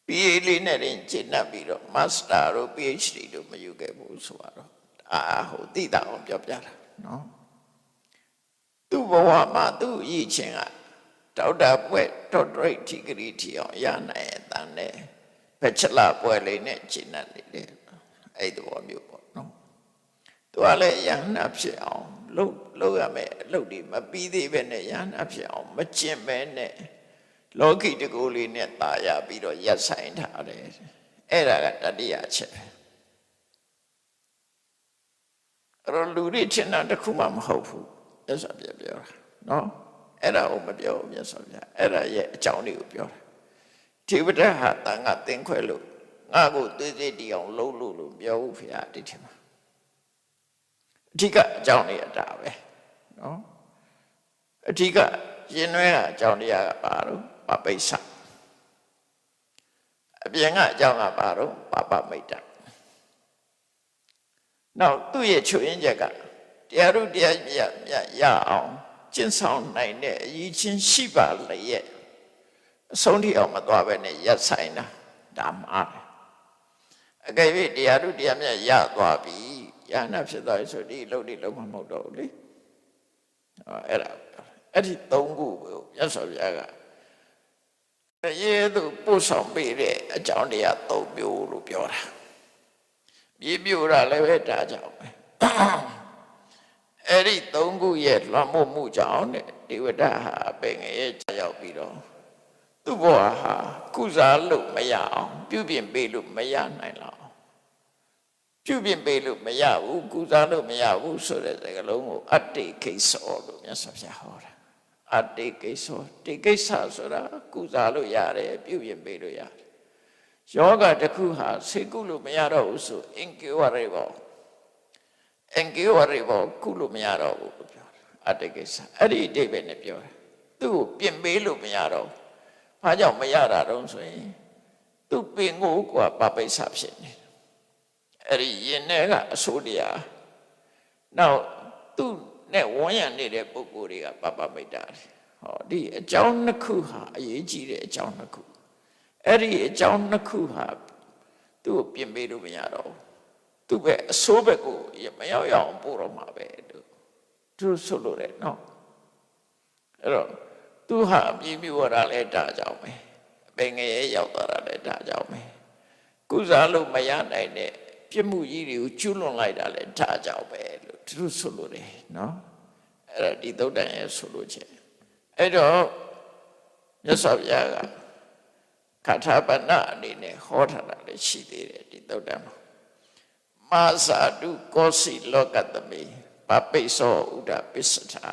PA လေးနဲ့တင်ကျင့်တတ်ပြီးတော့ Master တို့ PhD တို့မယူခဲ့ဘူးဆိုတော့ဟိုသိတာအောင်ပြောပြတာနော်သူ့ဘဝမှာသူ့ရည်ချင်းကဒေါက်တာပွဲဒေါက်တရိတ်ဒီဂရီထိအောင်ရနိုင်တဲ့တန်နဲ့ဘက်ချလာပွဲလေးနဲ့ကျင့်တတ်နေတယ်အဲ့ဒီဘောမျိုးပေါ့နော်သူကလည်းရဟန္တာဖြစ်အောင်လုပ်ရမယ်အလုပ်တွေမပြီးသေးပဲနဲ့ရဟန္တာဖြစ်အောင်မကျင့်ပဲနဲ့လောကီတကူလေးနဲ့ตายရပြီးတော့ရက်ဆိုင်ထားတယ်အဲ့ဒါကတတိယအချက်အဲ့တော့လူတွေထင်တာတခုမှမဟုတ်ဘူးမြတ်စွာဘုရားပြောတာနော်အဲ့ဒါကိုမပြောဘူးမြတ်စွာဘုရားအဲ့ဒါရဲ့အကြောင်းလေးကိုပြောတာဒေဝဒဟာတန်ခါသင်ခွဲလို့ငါ့ကိုသေးသေးတီအောင်လှုပ်လို့ပြောဘူးဖေဟာဒီထင်မှာအဓိကအကြောင်းလေးအတာပဲနော်အဓိကရင်နှွဲကအကြောင်းတရားကပါတော့ပပိစ္ဆအပြင်ကအကြောင်းကပါတော့ပပမိတ်တနောက်သူ့ရဲ့ချွေရင်းချက်ကတရားတို့တရားမြတ်ရအောင်ကျင့်ဆောင်နိုင်တဲ့အရေးချင်းရှိပါလေရဲ့အဆုံးထိအောင်မသွားပဲနဲ့ရက်ဆိုင်တာဒါမှားတယ်အကယ်၍တရားတို့တရားမြတ်ရသွားပြီရဟနာဖြစ်သွားပြီဆိုဒီလုံးဒီလုံးမဟုတ်တော့ဘူးလေအဲ့ဒီသုံးခုကိုမြတ်စွာဘုရားကရေသူပို့ဆောင်ပေးတဲ့အကြောင်းတရား၃မျိုးလို့ပြောတာမြေပြိုတာလည်းပဲဒါကြောင့်ပဲအဲ့ဒီ၃ခုရဲ့လွှမ်းမိုးမှုကြောင့်တဲ့ဒေဝဒဟာပင်ငယ်ကြာရောက်ပြီးတော့သူ့ဘဝဟာကုစားလို့မရအောင်ပြုပြင်ပေးလို့မရနိုင်လောက်ပြုပြင်ပေးလို့မရဘူးကုစားလို့မရဘူးဆိုတဲ့စကားလုံးကိုအတ္တိကိစ္ဆောလို့မြတ်စွာဘုရားဟောတာအတ္တိကိစ္ဆောတိကိစ္ဆဆိုတာကုစားလို့ရတယ်ပြုပြင်ပေးလို့ရတယ်ယောဂတစ်ခုဟာဆေကုလို့မရတော့ဘူးဆိုအင်ကေဝရေဘောကုလို့မရတော့ဘူးလို့ပြောတာအတ္တိကိစ္ဆအဲ့ဒီအတိတ်ပဲနဲ့ပြောတာသူ့ကိုပြင်ပေးလို့မရတော့ဘူးဘာကြောင့်မရတာတုံးဆိုရင်သူ့ပင်ကိုကပပိစ္ဆဖြစ်နေတယ်အဲ့ဒီရင်ထဲကအဆိုးတရားနောက်သူ့နဲ့ဝန်းရံနေတဲ့ပုဂ္ဂိုလ်တွေကပပမိတ်တာဟောဒီအကြောင်းနှစ်ခုဟာအရေးကြီးတဲ့အကြောင်းနှစ်ခုအဲ့ဒီအကြောင်းနှစ်ခုဟာသူ့ကိုပြင်ပေးလို့မရတော့ဘူးသူ့ပဲအဆိုးဘက်ကိုမရောက်ရအောင်ပို့တော့မှာပဲသူဆိုလို့တယ်နော်အဲ့တော့သူဟာအပြည့်မြဝရလဲဒါကြောင့်ပဲအပင်ငယ်ရောက်သွားတာလဲဒါကြောင့်ပဲကုစားလို့မရနိုင်တဲ့ပြစ်မှုကြီးတွေကိုကျွလွန်လိုက်တာလဲဒါကြောင့်ပဲလို့သူဆိုလို့တယ်နော်အဲ့ဒါဒီသုတ်တန်ရဲ့ဆိုလို့ချက်အဲ့တော့မြတ်စွာဘုရားကခါထာပဏအနေနဲ့ဟောထားတာလည်းရှိသေးတယ်ဒီသုတ်တန်မှာမာဇာတုကောစီလောကတမေပ ပပိသောဥဒပစ္စထာ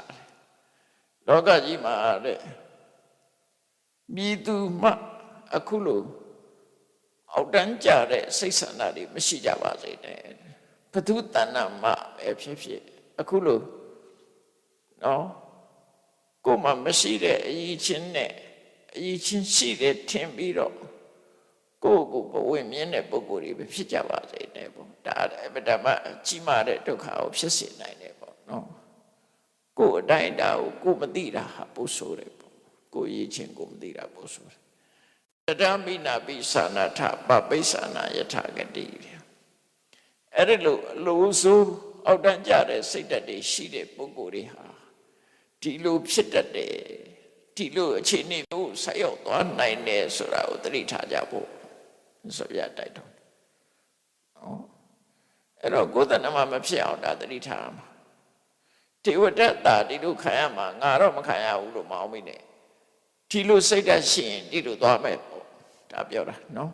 လောကကြီးမှာတဲ့မြည်သူမှအခုလိုအောက်တန်းကြတဲ့စိတ်ဆန္ဒတွေမရှိကြပါစေနဲ့ဘုသူတဏ္ဏမှပဲဖြစ်ဖြစ်အခုလိုနော်ကိုယ်မှမရှိတဲ့အရေးချင်းနဲ့အရေးချင်းရှိတယ်ထင်ပြီးတော့ကိုယ့်ကိုယ်ဘဝမြင်တဲ့ပုဂ္ဂိုလ်တွေပဲဖြစ်ကြပါစေနဲ့ပေါ့ဒါအမှန်မှကြီးမားတဲ့ဒုက္ခကိုဖြစ်စေနိုင်တယ်ပေါ့နော်ကိုယ်အတိုင်းတာကိုကိုယ်မသိတာဟာပို့ဆိုးတယ်ပေါ့ကိုယ်ရေးချင်းကိုမသိတာပို့ဆိုးတယ်တတမိနာပိသနာထပပိသနာယထာဂတိအဲ့ဒီလိုအလိုဆိုးအောက်တန်းကြတဲ့စိတ်ဓာတ်တွေရှိတဲ့ပုဂ္ဂိုလ်တွေဟာဒီလိုဖြစ်တတ်တယ်ဒီလိုအခြေအနေမျိုးဆက်ရောက်သွားနိုင်တယ်ဆိုတာကိုသတိထားကြဖို့ဆိုရတိုက်တော့အဲ့တော့ကိုယ်တဏ္ဍမှာမဖြစ်အောင်ဒါသတိထားမှာဒေဝတ္တဒီလိုခံရမှာငါတော့မခံရဘူးလို့မအောင်မိနဲ့ဒီလိုစိတ်ဓာတ်ရှိရင်ဒီလိုသွားမယ်ပေါ့ဒါပြောတာနော်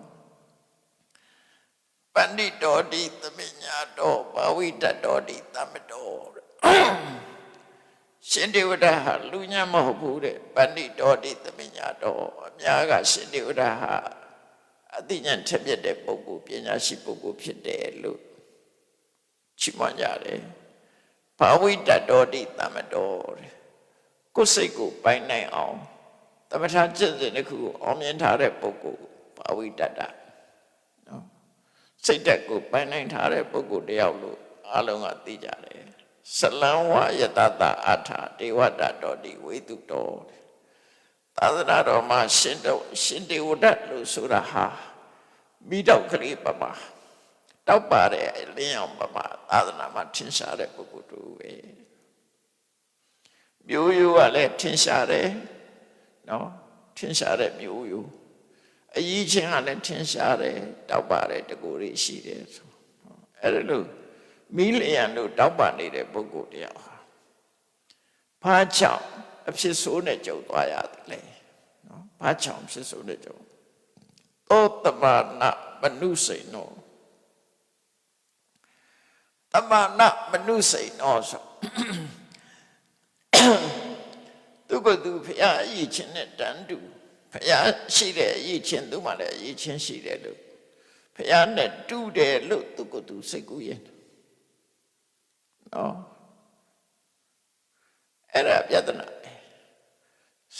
ပဏိတောတိသမညာတောဘာဝိတတောတိသမတောရှင်ဒေဝဒဟာလူညံ့မဟုတ်ဘူးတဲ့ပဏိတောတိသမညာတောအများကရှင်ဒေဝဒဟာအသိဉာဏ်ထက်မြက်တဲ့ပုဂ္ဂိုလ်ပညာရှိပုဂ္ဂိုလ်ဖြစ်တယ်လို့ချီးမွမ်းကြတယ်ဘာဝိတတောတိသမတောကိုယ်စိတ်ကိုပိုင်နိုင်အောင်သမထကျင့်စဉ်တစ်ခုကိုအောင်မြင်ထားတဲ့ပုဂ္ဂိုလ်ဘာဝိတတနော်စိတ်ဓာတ်ကိုပိုင်နိုင်ထားတဲ့ပုဂ္ဂိုလ်တယောက်လို့အားလုံးကသိကြတယ်စလံဝယတတအထာဒေဝတတောတိဝေတုတောသာသနာတော်မှာရှင်ဒေဝဒတ်လို့ဆိုတာဟာမိတော့ကလေးပမာတောက်ပါတဲ့အလင်းအောင်ပမာသာသနာမှာထင်ရှားတဲ့ပုဂ္ဂိုလ်တို့ပဲမျိုးရိုးကလည်းထင်ရှားတယ်နော်ထင်ရှားတဲ့မျိုးရိုးအကြီးချင်းကလည်းထင်ရှားတယ်တောက်ပါတဲ့တကူတွေရှိတယ်ဆိုအဲ့ဒါလို့မီးလျံတို့တောက်ပါနေတဲ့ပုဂ္ဂိုလ်တယောက်ဟာဘာကြောင့်အဖြစ်ဆိုးနဲ့ကြုံသွားရတယ်လဲနော်ဘာကြောင့်ဖြစ်ဆိုးနဲ့ကြုံသောတမနာမနုစိန်နောတမနာမနုစိန်နောဆိုသူကသူဖျားအရေးချင်းနဲ့တန်တူဖျားရှိတဲ့အရေးချင်းသူမှလည်းအရေးချင်းရှိတယ်လို့ဖျားနဲ့တူတယ်လို့သူကသူစိတ်ကူးရင်နော်အဲ့ဒါပြဿနာ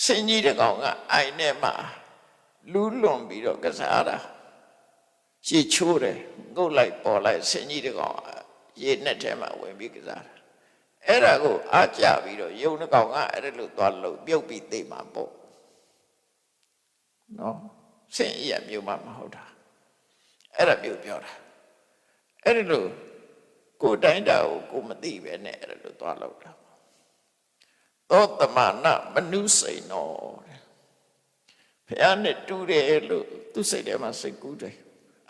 စင်ကြီးတကောင်ကအိုင်ထဲမှာလူးလွန်ပြီးတော့ကစားတာရေချိုးတယ်ငုတ်လိုက်ပေါ်လိုက်စင်ကြီးတကောင်ရေနဲ့ထဲမှာဝင်ပြီးကစားတာအဲ့ဒါကိုအားကြပြီးတော့ယုံတကောင်ကအဲ့ဒါလို့သွားလို့ပြုတ်ပြီးသိမှာပေါ့နော်စင်ရမျိုးမှမဟုတ်တာအဲ့ဒါမျိုးပြောတာအဲ့ဒါလို့ကိုတိုင်းတာကိုကိုမသိပဲနဲ့အဲ့ဒါလို့သွားလို့တာသောတမနာမနုစိန်နောဖះနဲ့တူတယ်လို့သူစိတ်ထဲမှာစိတ်ကူးတယ်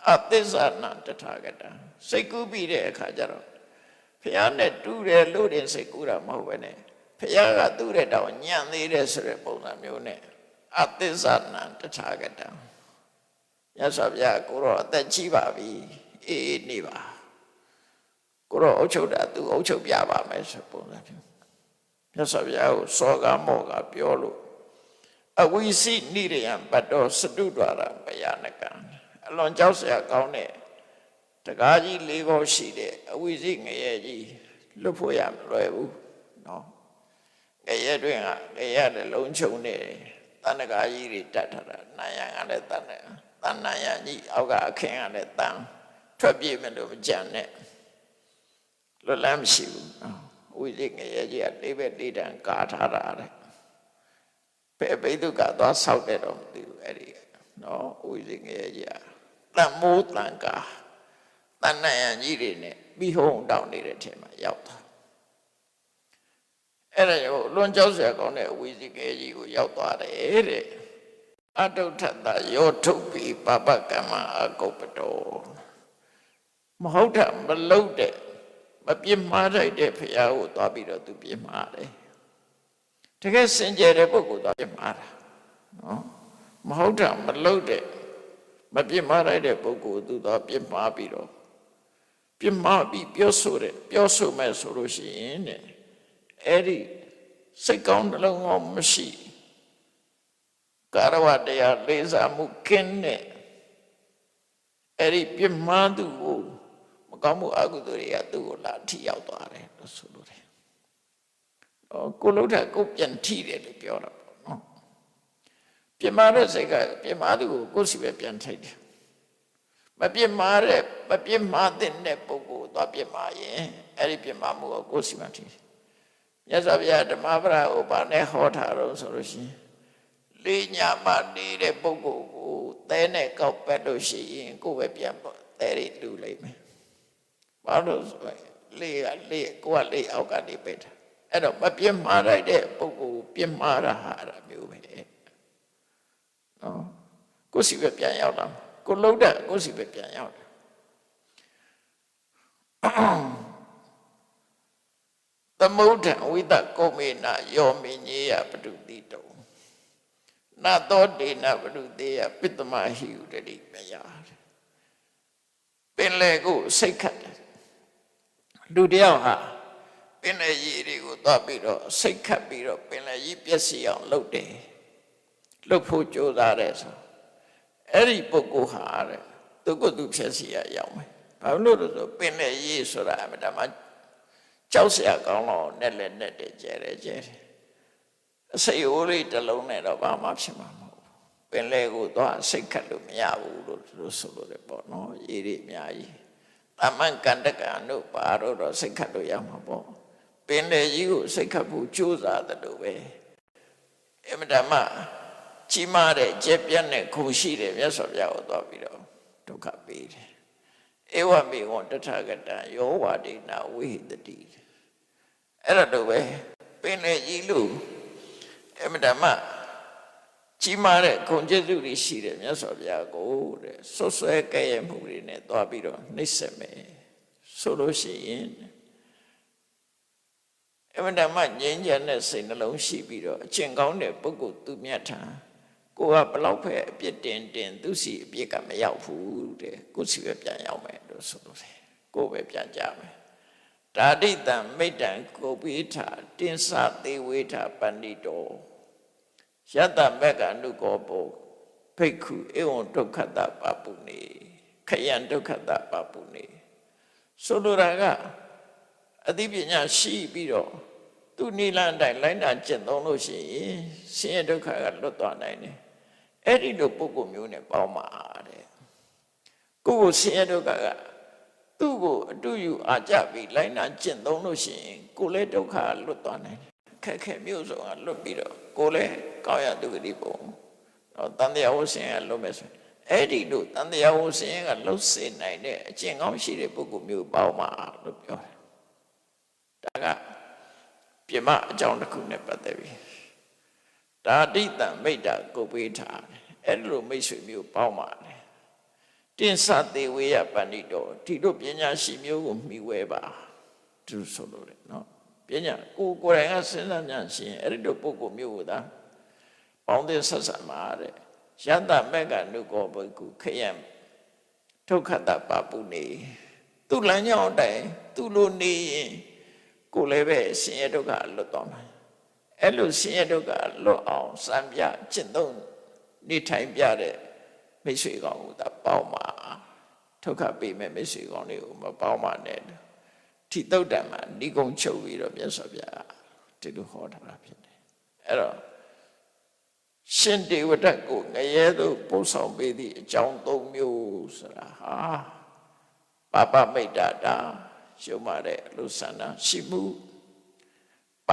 အသစ္စာနာတထာဂတံစိတ်ကူးပြီးတဲ့အခါကျတော့ဖះနဲ့တူတယ်လို့တင်စိတ်ကူးတာမဟုတ်ပဲနဲ့ဖះကသူ့တဲ့တောင်ညံ့သေးတယ်ဆိုတဲ့ပုံစံမျိုးနဲ့အသစ္စာနာတထာဂတံမြတ်စွာဘုရားကိုတော့အသက်ကြီးပါပြီအေးနေပါကိုတော့အုပ်ချုပ်တာသူအုပ်ချုပ်ပြပါမယ်ဆိုပုံစံမျိုးမြတ်စွာဘုရားကိုစောကမောကပြောလို့အဝိစိနိရယံပတ္တောစတုဒ္ဒရာပယနကံအလွန်ကြောက်စရာကောင်းတဲ့တကားကြီး၄ခေါက်ရှိတဲ့အဝိစိငရဲကြီးလွတ်ဖို့ရမလွယ်ဘူးနော်ငရဲတွင်ကငရဲလည်းလုံးချုံနေတန်တကားကြီးတွေတတ်ထားတာနာယံကလည်းတန်တယ်တန်နာယံကြီးအောက်ကအခင်းကလည်းတန်ထွက်ပြေးမယ်လို့မကြံနဲ့လွတ်လမ်းမရှိဘူးဝိသိငရဲကြီးကလေးပဲလေးတန်ကာထားတာတဲ့ဘယ်ဘိသုကသွားဆောက်တယ်တော့မသိဘူးအဲ့ဒီနော်ဝိသိငရဲကြီးကတန်မိုးတန်ကာတန်နိုင်ရန်ကြီးတွေနဲ့ပြီးဟုံတောင်းနေတဲ့ထဲမှာရောက်တာအဲ့ဒါကိုလွန်ကြောက်စရာကောင်းတဲ့ဝိသိငရဲကြီးကိုရောက်သွားတယ်တဲ့အတုထတယောထုတ်ပြီးပပကမ္မအကုပ္ပတောမဟုတ်တာမလုပ်တဲ့မပြစ်မှားလိုက်တဲ့ဖရာကိုသွားပြီးတော့သူပြစ်မှားတယ်တကယ်စင်ကြယ်တဲ့ပုဂ္ဂိုလ်သွားပြစ်မှားတာနော်မဟုတ်တာမလုပ်တဲ့မပြစ်မှားလိုက်တဲ့ပုဂ္ဂိုလ်သူသွားပြစ်မှားပြီးတော့ ပြမပြီးပြောဆိုမဲ့ဆိုလို့ရှိရင်တဲ့အဲ့ဒီစိတ်ကောင်းနှလုံးကောင်းမရှိကာရဝတရားလေးစားမှုကင်းတဲ့အဲ့ဒီပြမသူကိုမကောင်းမှုအကုသိုလ်တွေကသူ့ကိုလာထိရောက်သွားတယ်လို့ဆိုလို့တယ်ကိုလှုပ်တာကိုပြန်ထိတယ်လို့ပြောတာပေါ့နော်ပြမတဲ့စိတ်ကပြမသူကိုကိုယ်စီပဲပြန်ထိတယ်မပြစ်မှားတဲ့ပုဂ္ဂိုလ်သွားပြစ်မှားရင်အဲ့ဒီပြစ်မှားမှုကိုကိုယ်စီမှထိတယ်မြတ်စွာဘုရားဓမ္မပဒဥပါနဲ့ဟောထားတော့ဆိုလို့ရှိရင်လေးညမှနေတဲ့ပုဂ္ဂိုလ်ကိုသဲနဲ့ကောက်ပက်လို့ရှိရင်ကိုယ်ပဲပြန်ပေါ့သဲတွေလူလိုက်မယ်ဘာလို့ဆိုရင်လေးကိုယ်ကလေးအောက်ကနေပက်တာအဲ့တော့မပြစ်မှားလိုက်တဲ့ပုဂ္ဂိုလ်ပြစ်မှားတာဟာအဲ့မျိုးပဲနော်ကိုယ်စီပဲပြန်ရောက်လာကိုလှုပ်တဲ့ကိုယ်စီပဲပြန်ရောက်တယ်သမုဒ္ဒံဝိတကောမေနယောမိညေယပတုတိတုံနသောတေနပတုတေယပိတမဟိဥတတိမယပင်လေကိုစိတ်ခတ်တယ်လူတယောက်ဟာပင်လေကြီးတွေကိုသွားပြီးတော့စိတ်ခတ်ပြီးတော့ပင်လေကြီးပျက်စီးအောင်လုပ်တယ်လုပ်ဖို့ကြိုးစားတယ်ဆိုအဲ့ဒီပုဂ္ဂိုလ်ဟာတဲ့သူကသူဖြစ်စီရရောက်မယ်ဘာလို့လဲဆိုပင်လေရေးဆိုတာအမှန်တမ်းကြောက်စရာကောင်းတော့နဲ့လည်းနဲ့တယ်ကျဲတယ်အစိတ်အိုးလေးတစ်လုံးနဲ့တော့ဘာမှဖြစ်မှာမဟုတ်ဘူးပင်လေကိုတော့စိတ်ခတ်လို့မရဘူးလို့ဆိုလို့တယ်ပေါ့နော်ရေးတွေအများကြီးတမန်ကန္တကံတို့ပါတော့စိတ်ခတ်လို့ရမှာပေါ့ပင်လေကြီးကိုစိတ်ခတ်ဖို့ကြိုးစားတယ်လို့ပဲအမှန်တမ်းကြီးမားတဲ့ကျက်ပြတ်တဲ့ခုရှိတယ်မြတ်စွာဘုရားကိုသွားပြီးတော့ဒုက္ခပေးတယ်ဧဝမေဝတထဂတံယောဝါဒိနာဝိဟိတတိအဲ့ဒါတော့ပဲပင်လေကြီးလို့အမှန်တမ်းကြီးမားတဲ့ဂုဏ်ကျေးဇူးတွေရှိတယ်မြတ်စွာဘုရားကိုတဲ့ဆွဆွဲကဲ့ရဲ့မှုတွေနဲ့သွားပြီးတော့နှိမ့်ဆက်မယ်ဆိုလို့ရှိရင်အမှန်တမ်းငြိမ်းချမ်းတဲ့စိတ်နှလုံးရှိပြီးတော့အကျင့်ကောင်းတဲ့ပုဂ္ဂိုလ်သူမြတ်ထံကိုကဘလောက်ပဲအပြစ်တင်သူစီအပြစ်ကမရောက်ဘူးတဲ့ကိုစီပဲပြန်ရောက်မယ်လို့ဆိုလို့တယ်ကိုပဲပြန်ကြမယ်ဒါဒိတံမိတ္တံကိုပိထာတင်္စသေဝေထပန္တိတောယတမက္ကအနုကောဘောဖိက္ခုဧဝံဒုက္ခတပပုနေခယံဒုက္ခတပပုနေဆိုလိုတာကအသိပညာရှိပြီးတော့သူနိလန်တိုင်းလိုင်းတာကျင့်သုံးလို့ရှိရင်ဆင်းရဲဒုက္ခကလွတ်သွားနိုင်တယ်အဲ့ဒီလိုပုဂ္ဂိုလ်မျိုးနဲ့ပေါင်းပါတဲ့ကိုယ်ဆင်းရဲဒုက္ခကသူ့ကိုအတူယူအားကြပြီးလိုင်းတာကျင့်သုံးလို့ရှိရင်ကိုယ်လည်းဒုက္ခလွတ်သွားနိုင်တယ်ခက်မျိုးစုံကလွတ်ပြီးတော့ကိုယ်လည်းကောင်းရသူကတိပုံတော့တန်တရားဝဆင်းရဲလွတ်မယ်ဆိုအဲ့ဒီလိုတန်တရားဝဆင်းရဲကလွတ်စေနိုင်တဲ့အကျင့်ကောင်းရှိတဲ့ပုဂ္ဂိုလ်မျိုးပေါင်းပါလို့ပြောတယ်ဒါကပြမအကြောင်းတစ်ခုနဲ့ပတ်သက်ပြီးဒါဒိတံမိတ္တကိုပေးထားတယ်အဲ့လိုမိတ်ဆွေမျိုးပေါင်းပါတယ်တင်္စသေဝေယပန္တိတောဒီလိုပညာရှိမျိုးကိုမှီဝဲပါသူဆိုလို့လေနော်ပညာကိုယ်တိုင်ကစဉ်းစားဉာဏ်ရှိရင်အဲ့ဒီလိုပုဂ္ဂိုလ်မျိုးကိုသာပေါင်းတဲ့ဆက်ဆံပါတဲ့ယတမက္ကနုကောဘိက္ခုခယံဒုက္ခတပပုနေသူလမ်းကြောင်းတိုင်သူလိုနေရင်ကိုယ်လည်းပဲဆင်းရဲဒုက္ခလွတ်သွားမှာအဲ့လိုဆင်းရဲဒုက္ခလွတ်အောင်စံပြကျင့်သုံးနေထိုင်ပြတဲ့မိတ်ဆွေကောင်းကိုသာပေါင်းပါဒုက္ခပေးမဲ့မိတ်ဆွေကောင်းတွေကိုမပေါင်းပါနဲ့ထိတုတ်တံမှာဒီကုံချုပ်ပြီးတော့မြတ်စွာဘုရားဒီလိုဟောထားတာဖြစ်တယ်အဲ့တော့ရှင်တေဝဒတ်ကိုငရဲသို့ပို့ဆောင်ပေးသည့်အကြောင်း၃မျိုးဆိုတာဟာပပမိတ်တာရှုံးပါတဲ့အလိုဆန္ဒရှိမှုပ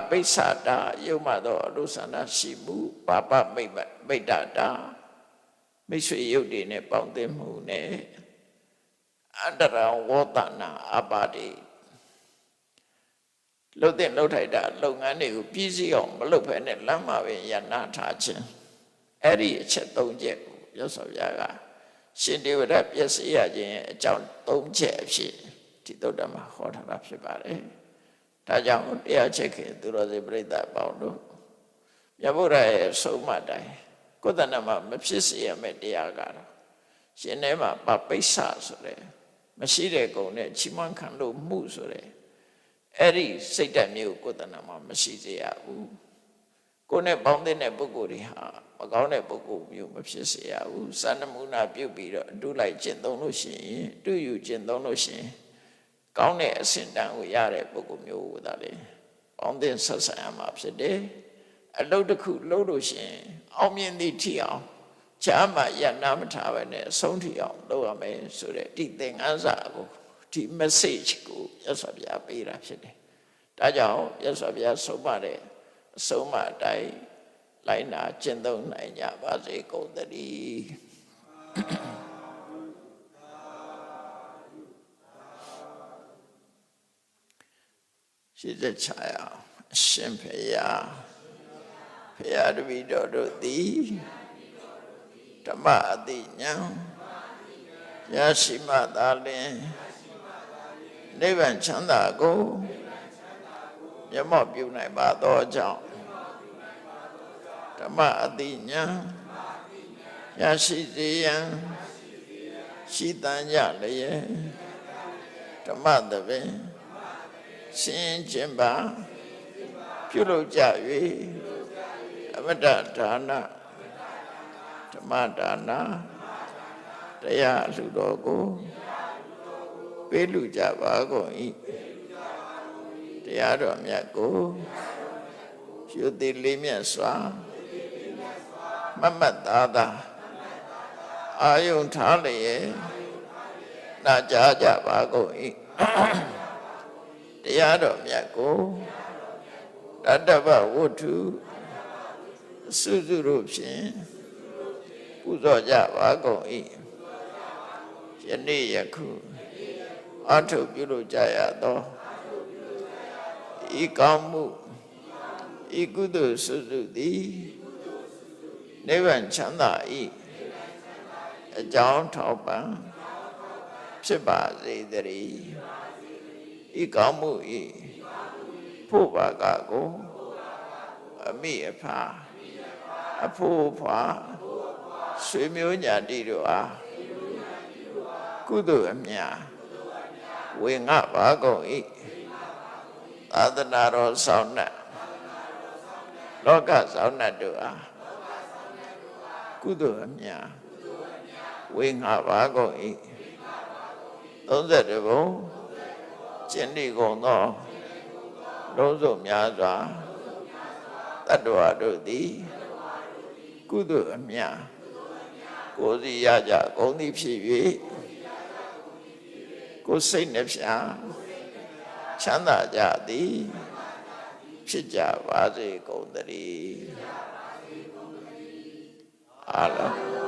ပိစ္ဆတာယုံမှတော့အလိုဆန္ဒရှိမှုပမိတ်တာမိတ်ဆွေရုပ်တွေနဲ့ပေါင်းသင်းမှုနဲ့အန္တရာဝေါတနာအပါတိလှုပ်တဲ့လှုပ်ထိုက်တာလုပ်ငန်းတွေကိုပြည့်စည်အောင်မလုပ်ဖဲနဲ့လမ်းမှာပဲရနာထားခြင်းအဲ့ဒီအချက်၃ချက်ကိုရသော်ဗျာကရှင်တေဝရပျက်စီးရခြင်းအကြောင်း၃ချက်အဖြစ်ဒီသုတ္တမှာဟောထားတာဖြစ်ပါတယ်ဒါကြောင့်တရားချက်ခင်သူတော်စင်ပြိဿပေါင်းတို့မြတ်ဗုဒ္ဓရဲ့ဆုံးမတိုင်းကိုယ်တဏ္ဍမှာမဖြစ်စေရမယ့်တရားကတော့ရှင်ထဲမှာပပိစ္ဆဆိုတဲ့ မရှိတဲ့ကုံနဲ့ချီးမွမ်းခံလို့မှုဆိုတဲ့အဲ့ဒီစိတ်ဓာတ်မျိုးကိုယ်တဏ္ဍာမှာမရှိစေရဘူးကိုယ်နဲ့ပေါင်းတဲ့ပုဂ္ဂိုလ်တွေဟာမကောင်းတဲ့ပုဂ္ဂိုလ်မျိုးမဖြစ်စေရဘူးစံနမူနာပြုတ်ပြီးတော့အတူလိုက်ကျင့်သုံးလို့ရှိရင်တူယူကျင့်သုံးလို့ရှိရင်ကောင်းတဲ့အဆင့်တန်းကိုရတဲ့ပုဂ္ဂိုလ်မျိုးကိုသာလေပေါင်းတဲ့ဆက်ဆံရမှာဖြစ်တယ်အလုပ်တစ်ခုလုပ်လို့ရှိရင်အောင်မြင်သည့်ထိအောင်ချားမှရနာမထားပဲနဲ့အဆုံးထိအောင်လုပ်ရမယ်ဆိုတဲ့ဒီသင်္ကန်းစာကိုဒီ message ကိုရသော်ပြပေးတာဖြစ်တယ်ဒါကြောင့်ရသော်ပြဆုံးမတဲ့အဆုံးမအတိုင်းလိုက်နာကျင့်သုံးနိုင်ကြပါစေကုန်သတည်းရှိတဲ့ချာရအရှင်ဖေယဖေယတပည့်တော်တို့သည်ဓမ္မအသိဉာဏ်ရရှိမှသာလျှင်နိဗ္ဗာန်ချမ်းသာကိုမျက်မှောက်ပြုနိုင်ပါသောကြောင့်ဓမ္မအသိဉာဏ်ရရှိစေရန်ရှိတန်ကြလျက်ဓမ္မသဘင်ဆင်းခြင်းပါပြုလုပ်ကြ၍အမတ္တဒါနဓမ္မဒါနတရားအလှတော်ကိုပေးလူကြပါကုန်၏တရားတော်မြတ်ကိုရွတ်သိလေးမြတ်စွာမမတ်သားသာအာယုန်ထားလျက်နာကြားကြပါကုန်၏တရားတော်မြတ်ကိုတတ္တဗဝတ္ထုစုစုတို့ဖြင့်ပူဇော်ကြပါကုန်၏ယနေ့ယခုအထုပြုလို့ကြရသောဤကောင်းမှုဤကုသိုလ်စုစုသည်နိဗ္ဗာန်ချမ်းသာ၏အကြောင်းထောက်ပံ့ဖြစ်ပါစေတည်းဤကောင်းမှုဤဖို့ပါကကိုအမိအဖအဖို့ဖွာဆွေမျိုးညာတိတို့အားကုသိုလ်အမြတ်ဝေငှပါကုန်၏သာသနာတော်ဆောင်နှင့်လောကဆောင်နှင့်တို့အားကုသိုလ်အမြတ်ဝေငှပါကုန်၏32ဘုံကျင့်တိကုန်သောလုံးစုံများစွာတတ္တဝါတို့သည်ကုသိုလ်အမြတ်ကိုယ်စီရကြကုန်သည်ဖြစ်၍ကိုယ်စိတ်နှဖျားချမ်းသာကြသည်ဖြစ်ကြပါစေကုန်သတည်းအားလုံး